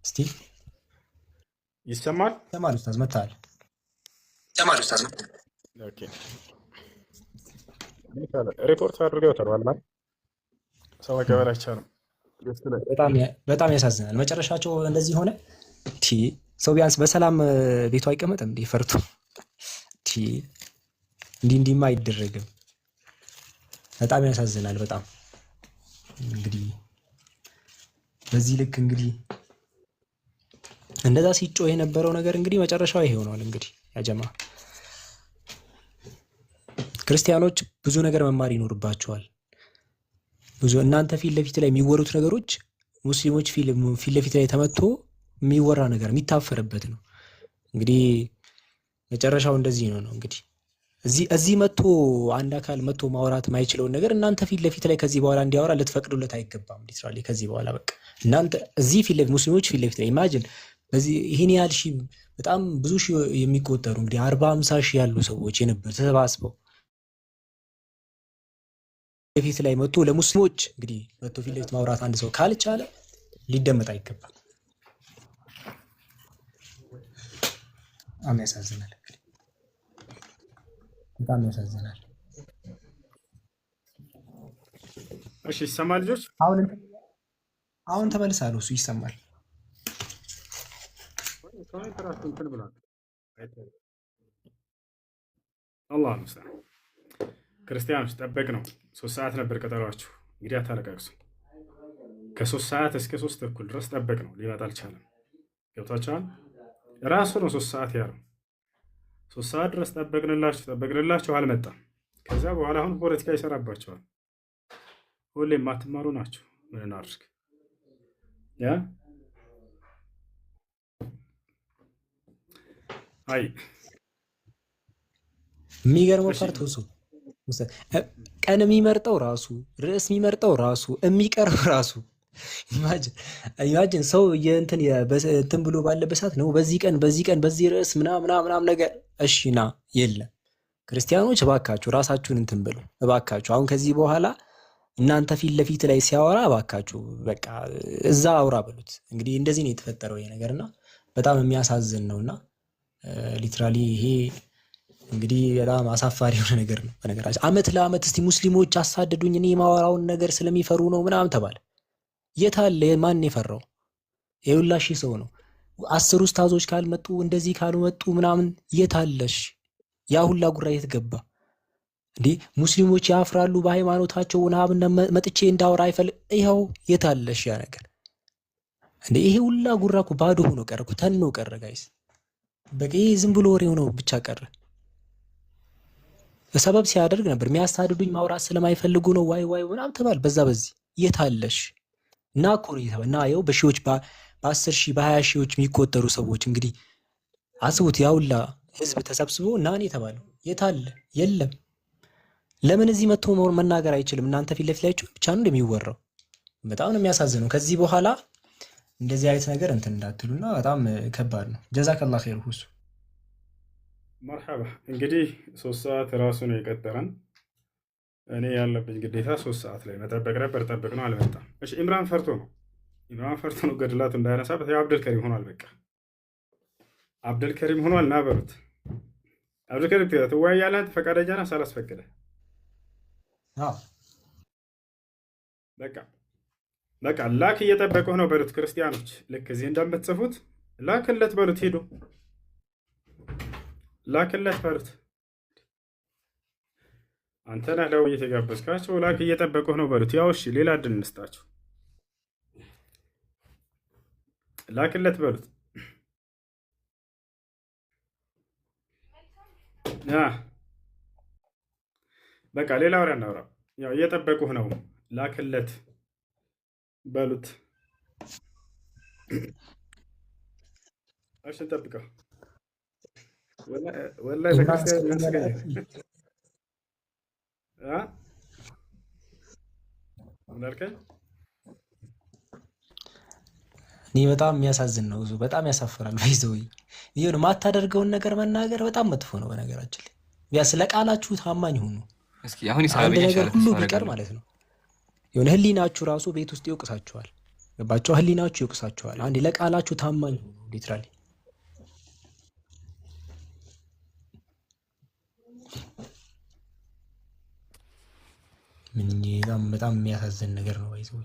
እስቲ ይሰማል ኡስታዝ መጣል ኦኬ ሪፖርት አድርገውታል ማለት ሰው መቀበል አይቻልም። በጣም ያሳዝናል። መጨረሻቸው እንደዚህ ሆነ። ሰው ቢያንስ በሰላም ቤቱ አይቀመጥም እንዴ? ፈርቶ እንዲህማ አይደረግም። በጣም ያሳዝናል። በጣም እንግዲህ በዚህ ልክ እንግዲህ እንደዛ ሲጮህ የነበረው ነገር እንግዲህ መጨረሻው ይሄ ሆኗል። እንግዲህ ያጀማ ክርስቲያኖች ብዙ ነገር መማር ይኖርባቸዋል። ብዙ እናንተ ፊት ለፊት ላይ የሚወሩት ነገሮች ሙስሊሞች ፊት ለፊት ላይ ተመቶ የሚወራ ነገር የሚታፈርበት ነው። እንግዲህ መጨረሻው እንደዚህ ነው። እንግዲህ እዚህ መጥቶ አንድ አካል መጥቶ ማውራት ማይችለውን ነገር እናንተ ፊት ለፊት ላይ ከዚህ በኋላ እንዲያወራ ልትፈቅዱለት አይገባም። ሊትራሊ ከዚህ በኋላ በቃ እናንተ እዚህ ፊት ለፊት ሙስሊሞች ፊት ለፊት ላይ ኢማጂን በዚህ ይሄን ያህል ሺህ በጣም ብዙ ሺህ የሚቆጠሩ እንግዲህ 40-50 ሺህ ያሉ ሰዎች የነበሩ ተሰባስበው ፊት ላይ መጥቶ ለሙስሊሞች እንግዲህ መጥቶ ፊት ለፊት ማውራት አንድ ሰው ካልቻለ ሊደመጥ አይገባም። በጣም ያሳዝናል። በጣም ያሳዝናል። እሺ ይሰማል ልጆች? አሁን ተመልሳለሁ። እሱ ይሰማል። አላህ ይመስገን። ክርስቲያኖች ጠበቅ ነው። 3 ሰዓት ነበር ቀጠሯችሁ። እንግዲህ አታለቃቅሱ። ከ3 ሰዓት እስከ 3 ተኩል ድረስ ጠበቅ ነው። ሊመጣ አልቻለም። ገብታችኋል? ራሱ ነው 3 ሰዓት ያለው። 3 ሰዓት ድረስ ጠበቅንላችሁ አልመጣም። ከዛ በኋላ አሁን ፖለቲካ ይሰራባቸዋል። ሁሌም የማትማሩ ናቸው። ምን እናድርግ? አይ የሚገርመው ፓርት እሱ ቀን የሚመርጠው ራሱ፣ ርዕስ የሚመርጠው ራሱ፣ የሚቀርብ ራሱ። ኢማጂን ሰው እንትን ብሎ ባለበት ሰዓት ነው በዚህ ቀን በዚህ ርዕስ ምናምን ነገር እሺ ና የለም። ክርስቲያኖች እባካችሁ ራሳችሁን እንትን ብሉ እባካችሁ። አሁን ከዚህ በኋላ እናንተ ፊት ለፊት ላይ ሲያወራ እባካችሁ በቃ እዛ አውራ በሉት። እንግዲህ እንደዚህ ነው የተፈጠረው ይሄ ነገርና በጣም የሚያሳዝን ነውና ሊትራሊ ይሄ እንግዲህ በጣም አሳፋሪ የሆነ ነገር ነው። በነገራችን ዓመት ለዓመት እስቲ ሙስሊሞች አሳደዱኝ እኔ የማወራውን ነገር ስለሚፈሩ ነው ምናምን ተባለ። የታለ ማን የፈራው? የሁላ ሺህ ሰው ነው። 10 ኡስታዞች ካልመጡ እንደዚህ ካልመጡ ምናምን የታለሽ? ያ ሁላ ጉራ የተገባ እንዴ? ሙስሊሞች ያፍራሉ በሃይማኖታቸው ምናምን መጥቼ እንዳወራ ይኸው የታለሽ ያ ነገር እንዴ? ይሄ ሁላ ጉራ እኮ ባዶ ሆኖ ቀረ እኮ ተኖ ቀረ ጋይስ። በቃ ይሄ ዝም ብሎ ወሬ ሆኖ ብቻ ቀረ። በሰበብ ሲያደርግ ነበር የሚያሳድዱኝ ማውራት ስለማይፈልጉ ነው ዋይ ዋይ ምናምን ተባል። በዛ በዚህ የታለሽ እና እኮ ነው የተባለ እና ይኸው በሺዎች በ10 ሺህ በ20 ሺዎች የሚቆጠሩ ሰዎች እንግዲህ አስቡት። ያውላ ህዝብ ተሰብስቦ እና እኔ የተባለው የታለ? የለም። ለምን እዚህ መጥቶ መናገር አይችልም? እናንተ ፊት ለፊት ላይችሁ ብቻ ነው እንደሚወራው። በጣም ነው የሚያሳዝነው። ከዚህ በኋላ እንደዚህ አይነት ነገር እንትን እንዳትሉና በጣም ከባድ ነው። ጀዛከላህ ኸይር ሁሱ። መርሐባ። እንግዲህ 3 ሰዓት ራሱ ነው የቀጠረን። እኔ ያለብኝ ግዴታ 3 ሰዓት ላይ መጠበቅ ነበር። ጠብቅ ነው አልመጣም። እሺ ኢምራን ፈርቶ ነው ገድላቱ እንዳያነሳበት። አብደልከሪም ሆኗል። በቃ አብደልከሪም ሆኗል። ና በሉት። አብደልከሪም ትወያያለህ አንተ ፈቃደኛ ነህ? ሳላስፈቅደ በቃ ላክ እየጠበቀው ነው በሉት። ክርስቲያኖች ልክ እዚህ እንደምትጽፉት ላክለት በሉት። ሄዱ ላክለት በሉት። አንተ ነህ ለውይይት የጋበዝካቸው። ላክ እየጠበቀው ነው በሉት። ያው እሺ ሌላ እድል እንስጣቸው። ላክለት በሉት። በቃ ሌላ ወሬ አናውራ። ያው እየጠበቁህ ነው። ላክለት በሉት። እሺ እንጠብቀው። ወላሂ ለክርስቲያን ያስገኛል። ምን አልከኝ? እኔ በጣም የሚያሳዝን ነው። በጣም ያሳፍራል። ባይዘው ይሄን ማታደርገውን ነገር መናገር በጣም መጥፎ ነው። በነገራችን ላይ ቢያንስ ለቃላችሁ ታማኝ ሁኑ። እስኪ አሁን አንድ ነገር ሁሉ ቢቀር ማለት ነው የሆነ ህሊናችሁ ራሱ ቤት ውስጥ ይወቅሳችኋል። ገባችሁ? ህሊናችሁ ይወቅሳችኋል። አንዴ ለቃላችሁ ታማኝ ሁኑ። ሊትራሊ ምን በጣም የሚያሳዝን ነገር ነው። ባይዘው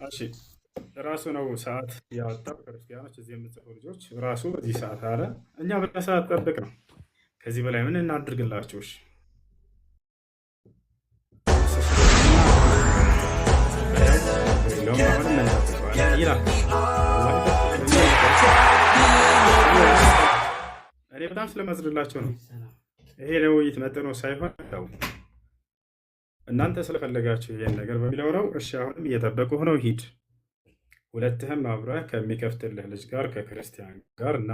እሺ ራሱ ነው ሰዓት ያወጣው። ክርስቲያኖች እዚህ የምትጽፉ ልጆች ራሱ በዚህ ሰዓት አለ። እኛ በሰዓት ጠብቅ ነው። ከዚህ በላይ ምን እናድርግላችሁ? እሺ እኔ በጣም ስለማዝንላቸው ነው። ይሄ ለውይይት መጥኖ ሳይሆን ነው እናንተ ስለፈለጋችሁ ይሄን ነገር በሚለው ነው። እሺ አሁንም እየጠበቁ ሆነው ሂድ። ሁለትህም አብረህ ከሚከፍትልህ ልጅ ጋር ከክርስቲያን ጋር እና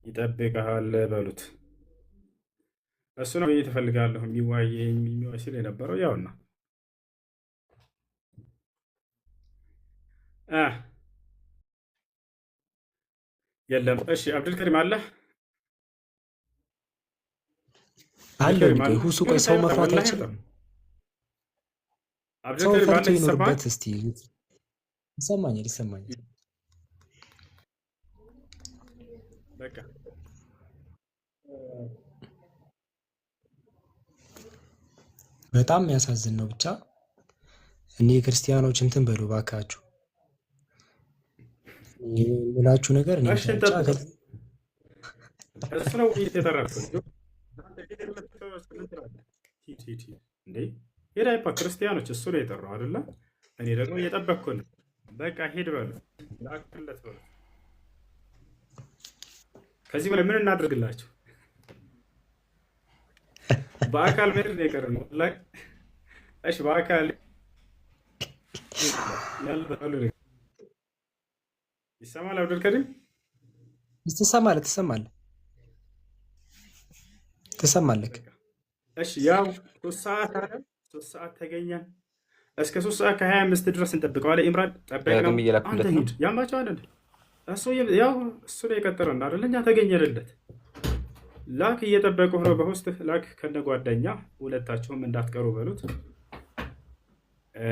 ይጠብቅሃል በሉት። እሱ ነው እየተፈልጋለሁ የሚዋይ ሲል የነበረው ያውና የለም። እሺ አብዱልከሪም አለ ሁሱ ቆይ ሰው መፍራት አይችልም። ሰው ፈርቶ ይኖርበት። እስቲ ይሰማኛል። በቃ በጣም የሚያሳዝን ነው። ብቻ እኔ ክርስቲያኖች እንትን በሉ ባካችሁ የምላችሁ ነገር እኔ እሱ ነው የተረፈው። ሄዳይፓ ክርስቲያኖች እሱ ነው የጠራው አይደለ? እኔ ደግሞ እየጠበቅኩ ነው። በቃ ሄድ በሉ ላክለት በሉ። ከዚህ በላይ ምን እናድርግላቸው? በአካል መሄድ ነው የቀረ ነው ላይ እሺ፣ በአካል ይሰማል። አብዱልከሪም ትሰማለህ? እሺ ያው 3 ሰዓት ተገኘን። እስከ 3 ሰዓት ከ25 ድረስ እንጠብቀዋለን። ኢምራን ጠበቅነው። አንተ ሂድ ያማቸው አይደል? እሱ ነው የቀጠረን አይደል? እኛ ተገኘንለት። ላክ እየጠበቁ ነው በውስጥ ላክ ከነ ጓደኛ ሁለታቸውም እንዳትቀሩ በሉት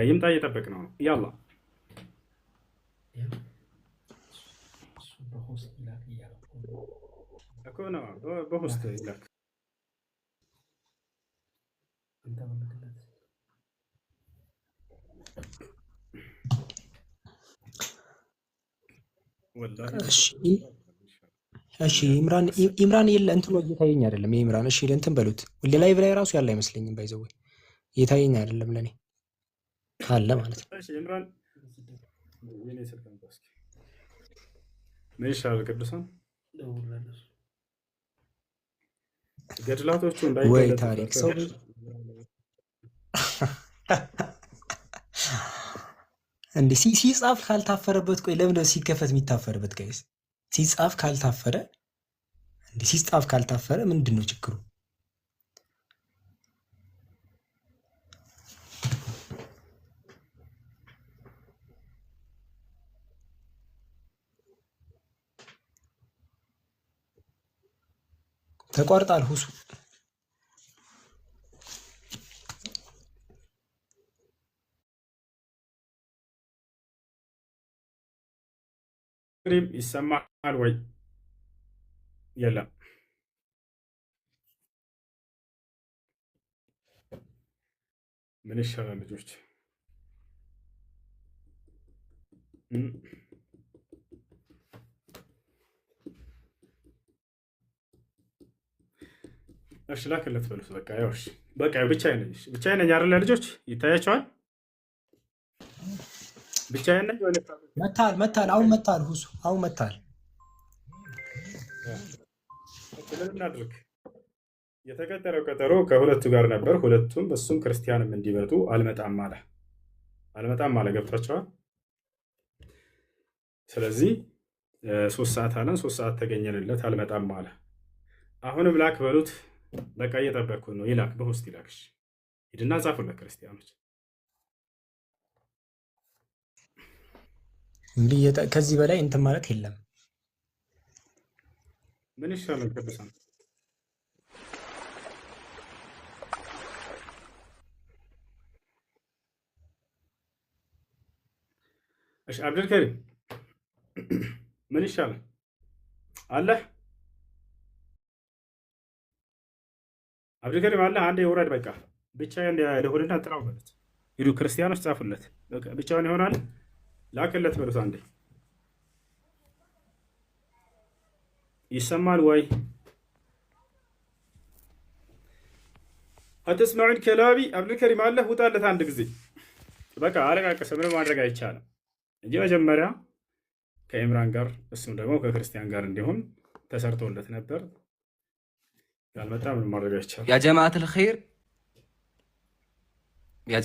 ይምጣ እየጠበቅ ነው ያላ እኮ ነው በውስጥ ላክ እሺ ኢምራን የለ እንትኑ እየታየኝ አይደለም የኢምራን እሺ እንትን በሉት ላይቭ ላይ ራሱ ያለ አይመስለኝም ባይዘው እየታየኝ አይደለም ለኔ ካለ ማለት ነው እሺ ኢምራን የኔ ስልክ አንባስኪ ምን ይሻላል ቅዱሳን ገድላቶቹ ወይ ታሪክ ሰው እንዴ ሲጻፍ ካልታፈረበት ቆይ ለምን ሲከፈት የሚታፈርበት ጋይስ ሲጻፍ ካልታፈረ እንዴ ሲጻፍ ካልታፈረ ምንድነው ችግሩ ተቋርጣል ሁሱ ይሰማል ወይ የለም ምን ይሻላል ልጆች እሺ ላክለት በሉት በቃ ያውሽ በቃ ብቻዬን ነኝ አይደል ልጆች ይታያቸዋል ብቻዬን ነኝ ወይ መታል አሁን መታል ሁሱ አሁን መታል እናድርግ የተቀጠረው ቀጠሮ ከሁለቱ ጋር ነበር ሁለቱም በሱም ክርስቲያንም እንዲመጡ አልመጣም አለ ገብታችኋል ስለዚህ 3 ሰዓት አለን 3 ሰዓት ተገኘንለት አልመጣም አለ አሁንም ላክ በሉት በቃ እየጠበቅኩ ነው ይላክ በውስጥ ይላክሽ ሂድና ጻፉለት ክርስቲያኖች እንግዲህ ከዚህ በላይ እንትን ማለት የለም ምን ይሻላል ቅዱሳን እሺ አብዱልከሪም ምን ይሻላል አለ አብዱልከሪም አለ አንዴ ውረድ በቃ ብቻዬን ለሁልና ጥራው በሉት ሂዱ ክርስቲያኖች ጻፉለት በቃ ብቻውን ይሆናል ላክለት በሉት አንዴ ይሰማል ወይ አትስማዑን ከላቢ አብዱልከሪም አለ ውጣለት አንድ ጊዜ በቃ አለቃቀሰ ምንም ማድረግ አይቻልም እንጂ መጀመሪያ ከኢምራን ጋር እሱም ደግሞ ከክርስቲያን ጋር እንዲሆን ተሰርቶለት ነበር ያልመጣ ምንም ማድረግ አይቻልም ያ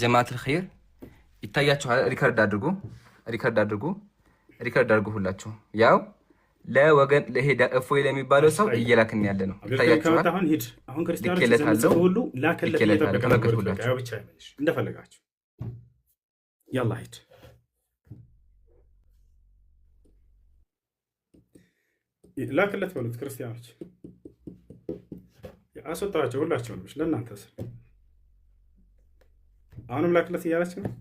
ጀማዓት الخير ይታያችኋል ሪከርድ አድርጉ ሁላችሁ ያው ለወገን ለሄዳ እፎይ ለሚባለው ሰው እየላክን ያለ ነው ይታያችኋል አሁን ክርስቲያኖች ሁሉ ላከለት ተመልከቱላችሁ ያው ብቻ አይመልሽ እንደፈለጋችሁ ያላ ሂድ ላክለት በሉት ክርስቲያኖች አስወጣቸው ሁላቸው ነው ለእናንተ አሁንም ላክለት እያላችሁ ነው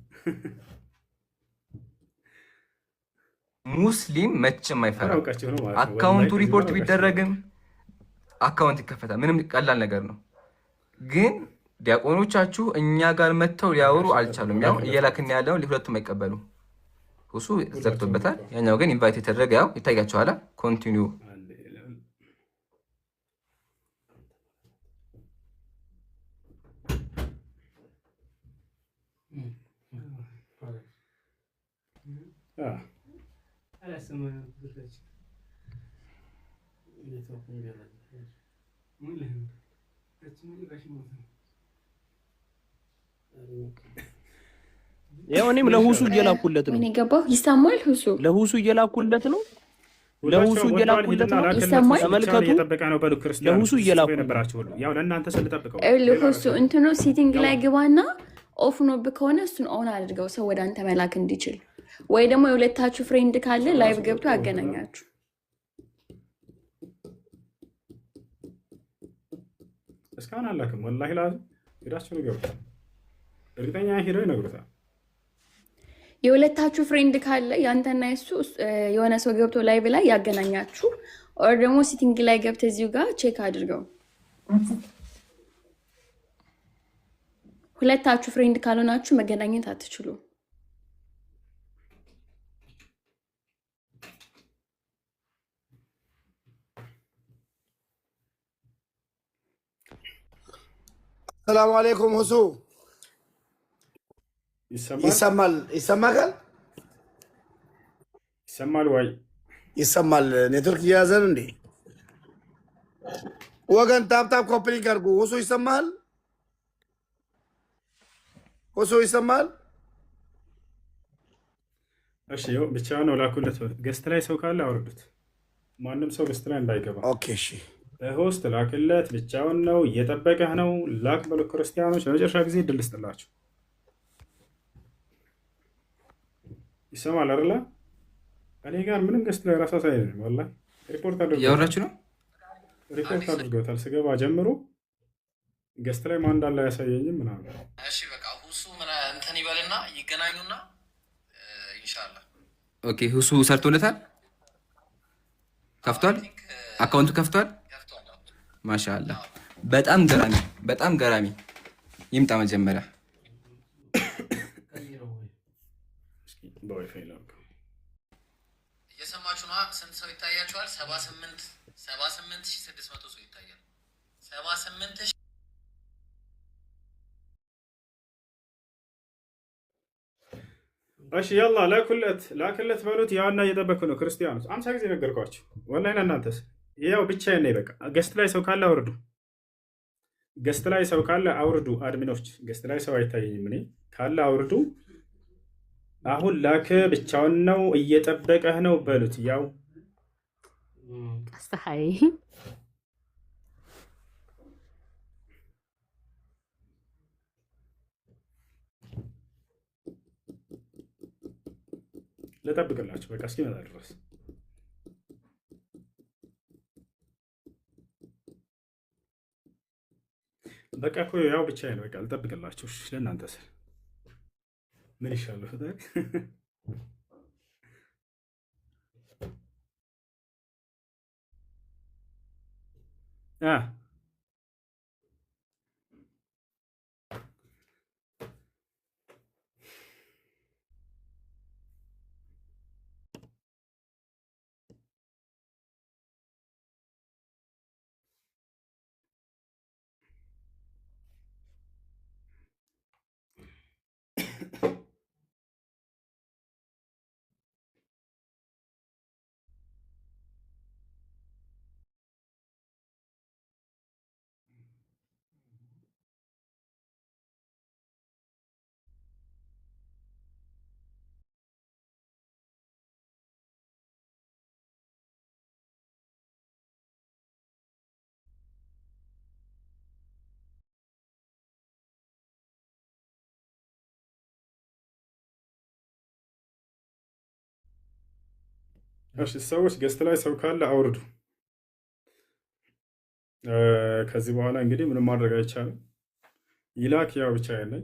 ሙስሊም መቼም አይፈራም አካውንቱ ሪፖርት ቢደረግም አካውንት ይከፈታል ምንም ቀላል ነገር ነው ግን ዲያቆኖቻችሁ እኛ ጋር መተው ሊያወሩ አልቻሉም ያው እየላክን ያለው ለሁለቱም አይቀበሉ ሁሱ ዘግቶበታል ያኛው ግን ኢንቫይት የተደረገ ያው ይታያችኋል ኮንቲኒው ያው እኔም ለሁሱ እየላኩለት ነው ምን ይገባው ይሰማል ሁሱ ለሁሱ እየላኩለት ነው ይሰማል ተመልከቱ ለሁሱ እየላኩ ነበራችሁ ሁሉ ያው ለእናንተ ስለጠብቀው ለሁሱ እንትኑ ሴቲንግ ላይ ግባና ኦፍ ነው ከሆነ እሱን ኦን አድርገው ሰው ወደ አንተ መላክ እንዲችል ወይ ደግሞ የሁለታችሁ ፍሬንድ ካለ ላይቭ ገብቶ ያገናኛችሁ እስካሁን አላክም። ወላሂ ላዚም ሄዳችሁ ንገሩታል። እርግጠኛ ሄደው ይነግሩታል። የሁለታችሁ ፍሬንድ ካለ ያንተና የሱ የሆነ ሰው ገብቶ ላይቭ ላይ ያገናኛችሁ፣ ኦር ደግሞ ሲቲንግ ላይ ገብተህ እዚሁ ጋር ቼክ አድርገው። ሁለታችሁ ፍሬንድ ካልሆናችሁ መገናኘት አትችሉም። ሰላም አለይኩም ሁሱ ይሰማል? ይሰማል ወይ? ይሰማል። ኔትወርክ እየያዘን እንዴ? ወገን ታፕታፕ ኮፕሊንግ አድርጉ። ሁሱ ይሰማል? ሁሱ ይሰማል? እሺ ብቻ ነው ላኩለት። ገስት ላይ ሰው ካለ አውርዱት። ማንም ሰው ገስት ላይ እንዳይገባ። ኦኬ እሺ። በሆስት ላክለት። ብቻውን ነው እየጠበቀህ ነው። ላክ በሉ። ክርስቲያኖች ለመጨረሻ ጊዜ እድል ስጥላችሁ። ይሰማል አይደለ? እኔ ጋር ምንም ገስት ላይ ራሳ ሳይ ወላሂ ሪፖርት አድርገው ያወራችሁ ነው። ሪፖርት አድርገውታል። ስገባ ጀምሮ ገስት ላይ ማን እንዳለ ያሳየኝም ምናምን። እሺ በቃ ሁሱ ምን እንትን ይበልና ይገናኙና ኢንሻአላህ። ኦኬ ሁሱ ሰርቶለታል። ከፍቷል። አካውንቱ ከፍቷል። ማሻአላህ በጣም ገራሚ ይምጣ መጀመሪያ እየሰማችሁ ነዋ። ስንት ሰው ይታያችኋል? 78,600 ሰው ይታያል። 78,000 እሺ ያላ ላክለት በሉት። ያውና እየጠበኩ ነው። ክርስቲያኖች 50 ጊዜ ነገርኳችሁ። ወላሂ ለእናንተስ ያው ብቻዬን ነኝ። በቃ ገስት ላይ ሰው ካለ አውርዱ። ገስት ላይ ሰው ካለ አውርዱ። አድሚኖች ገስት ላይ ሰው አይታየኝም። እኔ ካለ አውርዱ። አሁን ላክ ብቻውን ነው እየጠበቀህ ነው በሉት። ያው አስተሃይ ልጠብቅላችሁ በቃ እስኪመጣ ድረስ። በቃ እኮ ያው ብቻዬን በቃ ልጠብቅላችሁ። ለእናንተ ስል ምን ይሻላል? ፈጣሪ እሺ ሰዎች ገስት ላይ ሰው ካለ አውርዱ። ከዚህ በኋላ እንግዲህ ምንም ማድረግ አይቻልም። ይላክ ያው ብቻ ያለኝ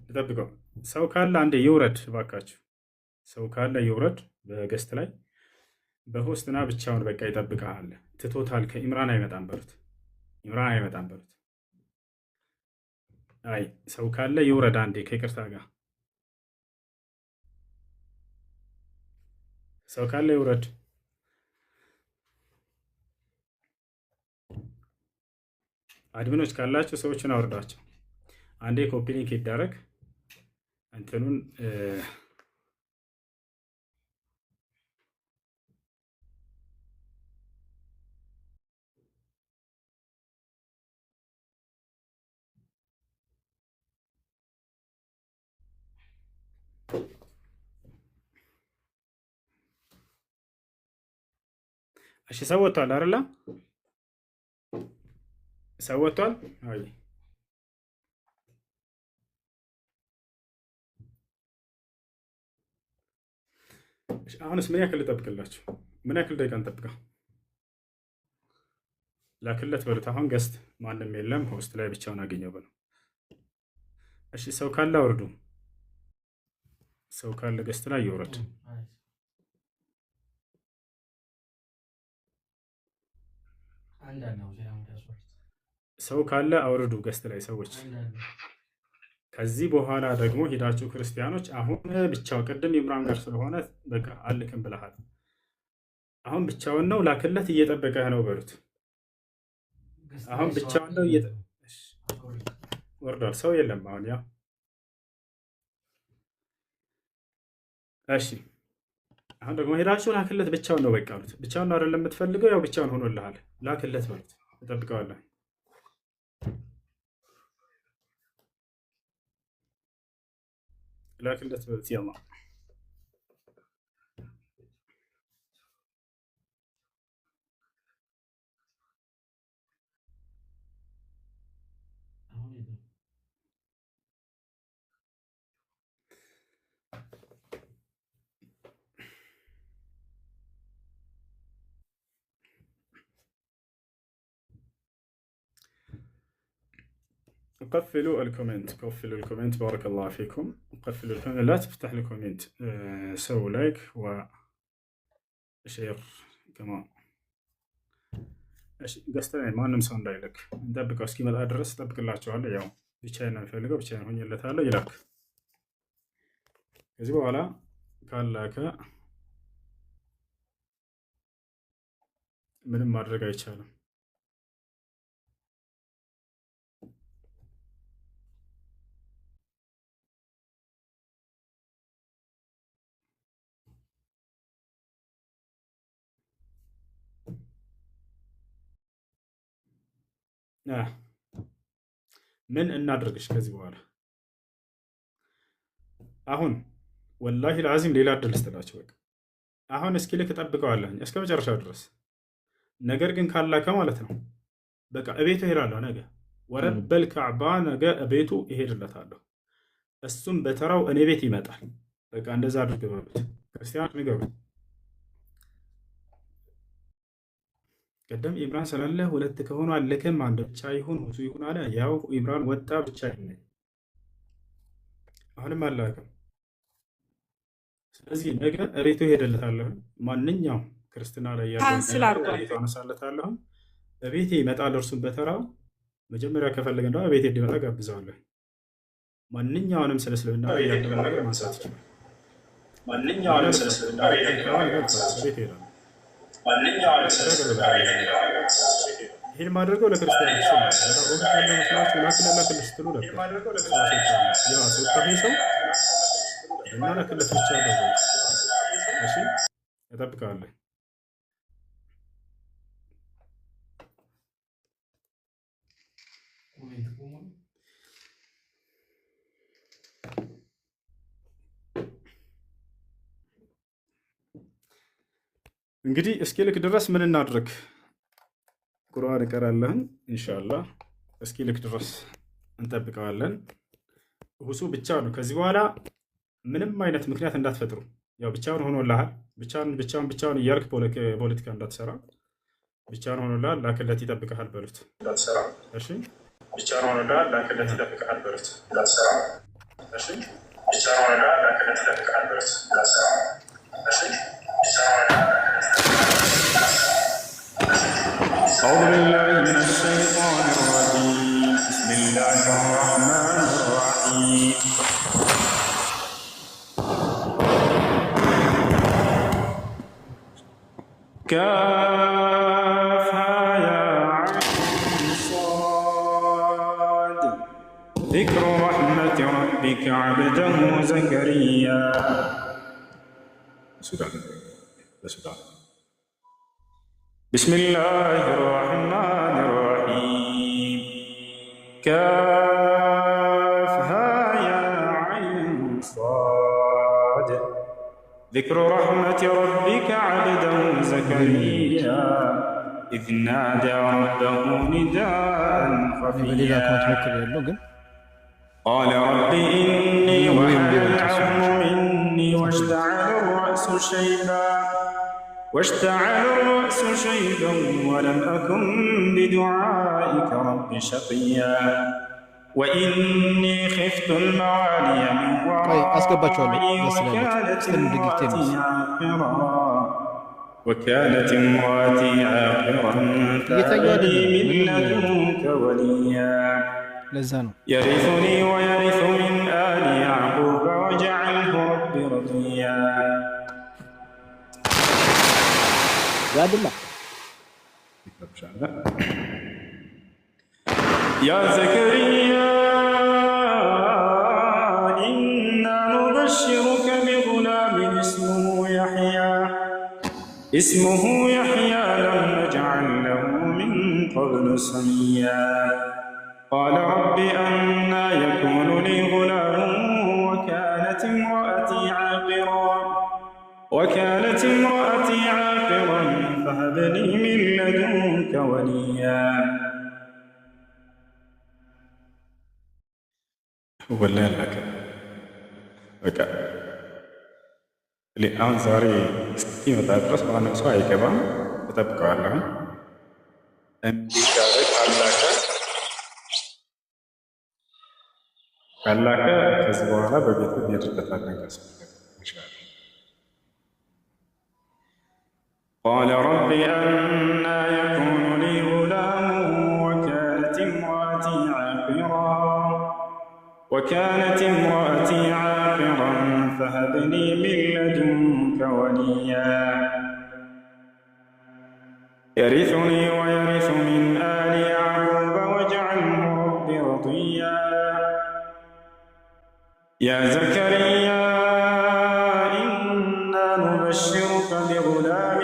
ልጠብቀው። ሰው ካለ አንዴ ይውረድ ባካችሁ። ሰው ካለ ይውረድ በገስት ላይ በሆስትና ብቻውን በቃ ይጠብቃል። ትቶታል። ከኢምራን አይመጣም በሉት። ኢምራን አይመጣም በሉት። አይ ሰው ካለ ይውረድ አንዴ ከይቅርታ ጋር ሰው ካለ ይውረድ። አድሚኖች ካላችሁ ሰዎችን አውርዳቸው። አንዴ ኮፒ ሊንክ ይደረግ እንትኑን እሺ ሰው ወጥቷል አይደለ? ሰው ወጥቷል። አይ አሁንስ ምን ያክል ልጠብቅላችሁ? ምን ያክል ደቂቃ እንጠብቀው? ላክለት በሉት። አሁን ገስት ማንም የለም፣ ሆስት ላይ ብቻውን አገኘው በለው። እሺ ሰው ካለ አውርዱ። ሰው ካለ ገስት ላይ ይወረድ። ሰው ካለ አውርዱ ገስት ላይ ሰዎች። ከዚህ በኋላ ደግሞ ሄዳችሁ ክርስቲያኖች አሁን ብቻው ቅድም ኢምራን ጋር ስለሆነ በቃ አልክም ብለሃል። አሁን ብቻውን ነው ላክለት እየጠበቀህ ነው በሉት። አሁን ብቻውን ነው ወርዷል። ሰው የለም አሁን ያ እሺ አሁን ደግሞ ሄዳችሁ ላክለት ብቻውን ነው በቃ አሉት። ብቻውን ነው አይደለም የምትፈልገው፣ ያው ብቻውን ሆኖልሃል። ላክለት በሉት። እጠብቀዋለሁ። ላክለት በሉት። ያማ قفلوا الكومنت، قفلوا الكومنت، بارك الله فيكم. قفلوا الكومنت، لا تفتح الكومنت. سووا لايك وشير كمان. قصدي ما نمسح لايك. نطبق اسكيما الادرس طبق الله تعالى يوم بيشينا نفعله بيشينا هون يلا تعالى يلاك. كذي بوالا قال لك من مرة جاي يشاله. ምን እናድርግሽ ከዚህ በኋላ? አሁን ወላሂ ለአዚም ሌላ እድል ስትላቸው በቃ አሁን እስኪ ልክ እጠብቀዋለሁ እስከ መጨረሻው ድረስ። ነገር ግን ካላከ ማለት ነው በቃ እቤቱ እሄዳለሁ ነገ ወረበል ካዕባ ነገ እቤቱ እሄድለታለሁ። እሱም በተራው እኔ ቤት ይመጣል። በቃ እንደዛ አድርግ በሉት። ክርስቲያኖች ንገሩት። ቀደም ኢምራን ስላለ ሁለት ከሆኑ አለከም አንድ ብቻ ይሁን ሁሱ ይሁን አለ። ያው ኢምራን ወጣ ብቻ ይሁን አሁንም አላከም። ስለዚህ ነገ እሬቱ ሄደለታለሁ። ማንኛውም ክርስትና ላይ ያለው እሬቱ አነሳለታለሁ። በቤቴ ይመጣል። እርሱም በተራው መጀመሪያ ከፈለገ እንደው በቤቴ እንዲመጣ ጋብዛለሁ። ማንኛውንም ስለ እስልምና ያለው ነገር ማንሳት ይችላል። ማንኛውንም ስለ እስልምና ያለው ነገር ቤት ይላል። ይህን ማድረገው ለክርስቲያኖች ነው። ያለው መስላችሁ ላክለት ስትሉ ነበር። ያ ሰውታው ሰው እና ላክለት ብቻ ነው። እሺ እጠብቃለሁ። እንግዲህ እስኪ ልክ ድረስ ምን እናድርግ? ቁርአን እቀራለሁኝ ኢንሻአላህ። እስኪ ልክ ድረስ እንጠብቀዋለን። ሁሱ ብቻ ነው። ከዚህ በኋላ ምንም አይነት ምክንያት እንዳትፈጥሩ። ያው ብቻውን ሆኖልሃል። ብቻውን እያልክ ፖለቲካ እንዳትሰራ። ብቻውን ሆኖልሃል። ላክለት ይጠብቀሃል በሉት። እሺ ብቻውን ሆኖልሃል። ላክለት ይጠብቀሃል በሉት። እሺ ብቻውን ሆኖልሃል። ላክለት ይጠብቀሃል በሉት። እሺ أعوذ بالله من الشيطان الرجيم. بسم الله الرحمن الرحيم. كافها يا عين صاد ذكر رحمة ربك عبده زكريا. سودان بسم الله الرحمن الرحيم. كافها يا عين صاد ذكر رحمة ربك عبده زكريا إذ نادى ربه نداء خفيا قال رب إني وحن العظم مني واشتعل الرأس شيبا واشتعل الرأس شيبا ولم أكن بدعائك رب شقيا وإني خفت الموالي من ورائي وكانت امرأتي عاقرا فهب لي من لدنك وليا يرثني ويرث من آل يعقوب واجعله رب رضيا. يا زكريا إنا نبشرك بغلام اسمه يحيى لم نجعل له من قبل سميا. قال رب أنى يكون لي غلام وكانت امرأتي عاقرا فهب لي من لدنك وليا. ولا لك በቃ አሁን ዛሬ እስኪመጣ ድረስ ማንም ሰው አይገባም። እጠብቀዋለሁ። እምቢ ካለ ካላከ ከዚህ በኋላ በቤቱ እንሄድበታለን። قال رب أنى يكون لي غلام وكانت امرأتي عاقرا فهب لي من لدنك وليا يرثني ويرث من آل يعقوب واجعله رب رضيا. يا زكريا إنا نبشرك بغلام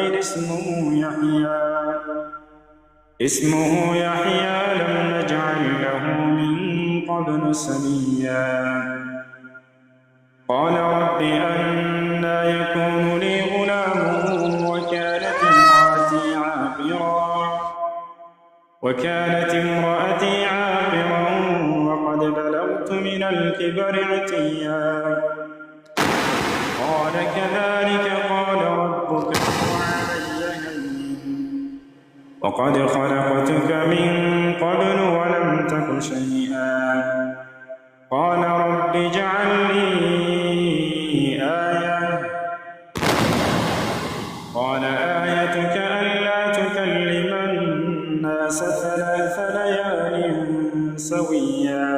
اسمه يحيى لم نجعل له من قبل سميا. قال رب أنى يكون لي غلام وكانت امرأتي عاقرا وقد بلغت من الكبر عتيا. قال كذلك قال ربك هو علي هين وقد خلقتك من قبل ولم تك شيئا. قال رب اجعل لي آية. قال آيتك ألا تكلم الناس 3 ليال سويا.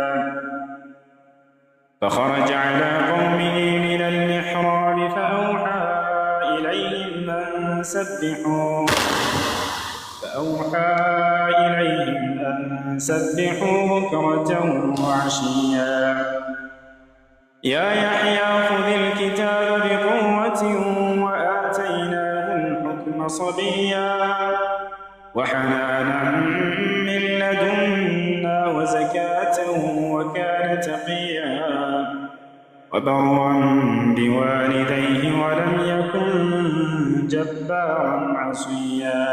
فخرج على قومه من المحراب فأوحى إليهم أن سبحوا بكرة وعشيا. يا يحيى خذ الكتاب بقوة وآتيناه الحكم صبيا وحنانا من لدنا وزكاة وكان تقيا وبرا بوالديه ولم يكن جبارا عصيا.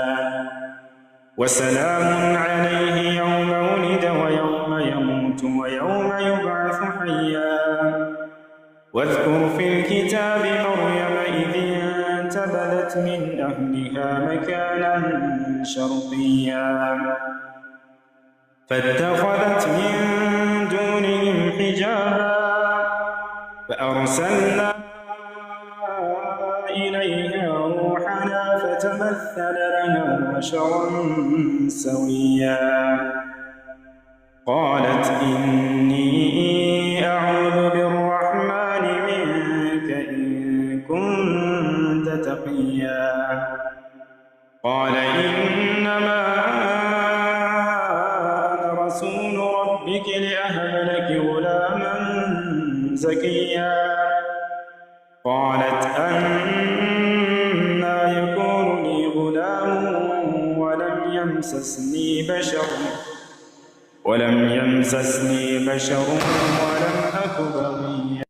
وسلام عليه يوم ولد ويوم يموت ويوم يبعث حيا. واذكر في الكتاب مريم إذ انتبذت من أهلها مكانا شرقيا فاتخذت من دونهم حجابا فأرسلنا إليها روحنا فتمثل لها بشرا سويا. قالت إني أعوذ بالرحمن منك إن كنت تقيا. قال إنما أنا رسول ربك لأهب لك غلاما زكيا. قالت أنى يكون لي غلام ولم يمسسني بشر ولم أك بغيا.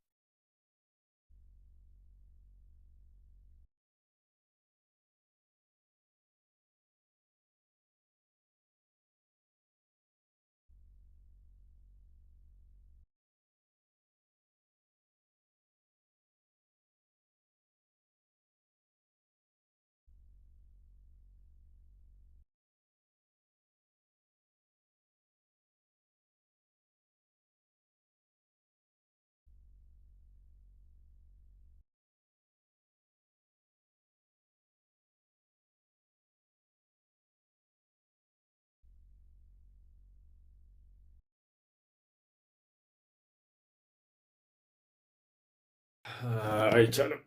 አይቻልም።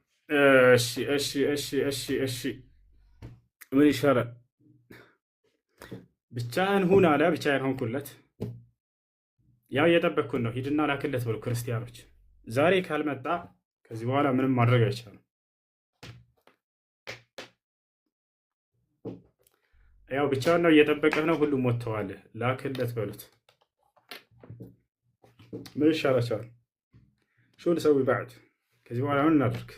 እሺ ምን ይሻላል? ብቻህን ሁን አለ። ብቻህን ሆንኩለት። ያው እየጠበቅኩን ነው። ሂድና ላክለት ብሎ ክርስቲያኖች ዛሬ ካልመጣ ከዚህ በኋላ ምንም ማድረግ አይቻልም። ያው ብቻውን ነው እየጠበቀህ ነው። ሁሉም ወጥተዋል። ላክለት በሉት። ምን ይሻላችኋል? ሹ ልሰዊ ባዕድ ከዚህ በኋላ ምን እናድርግ?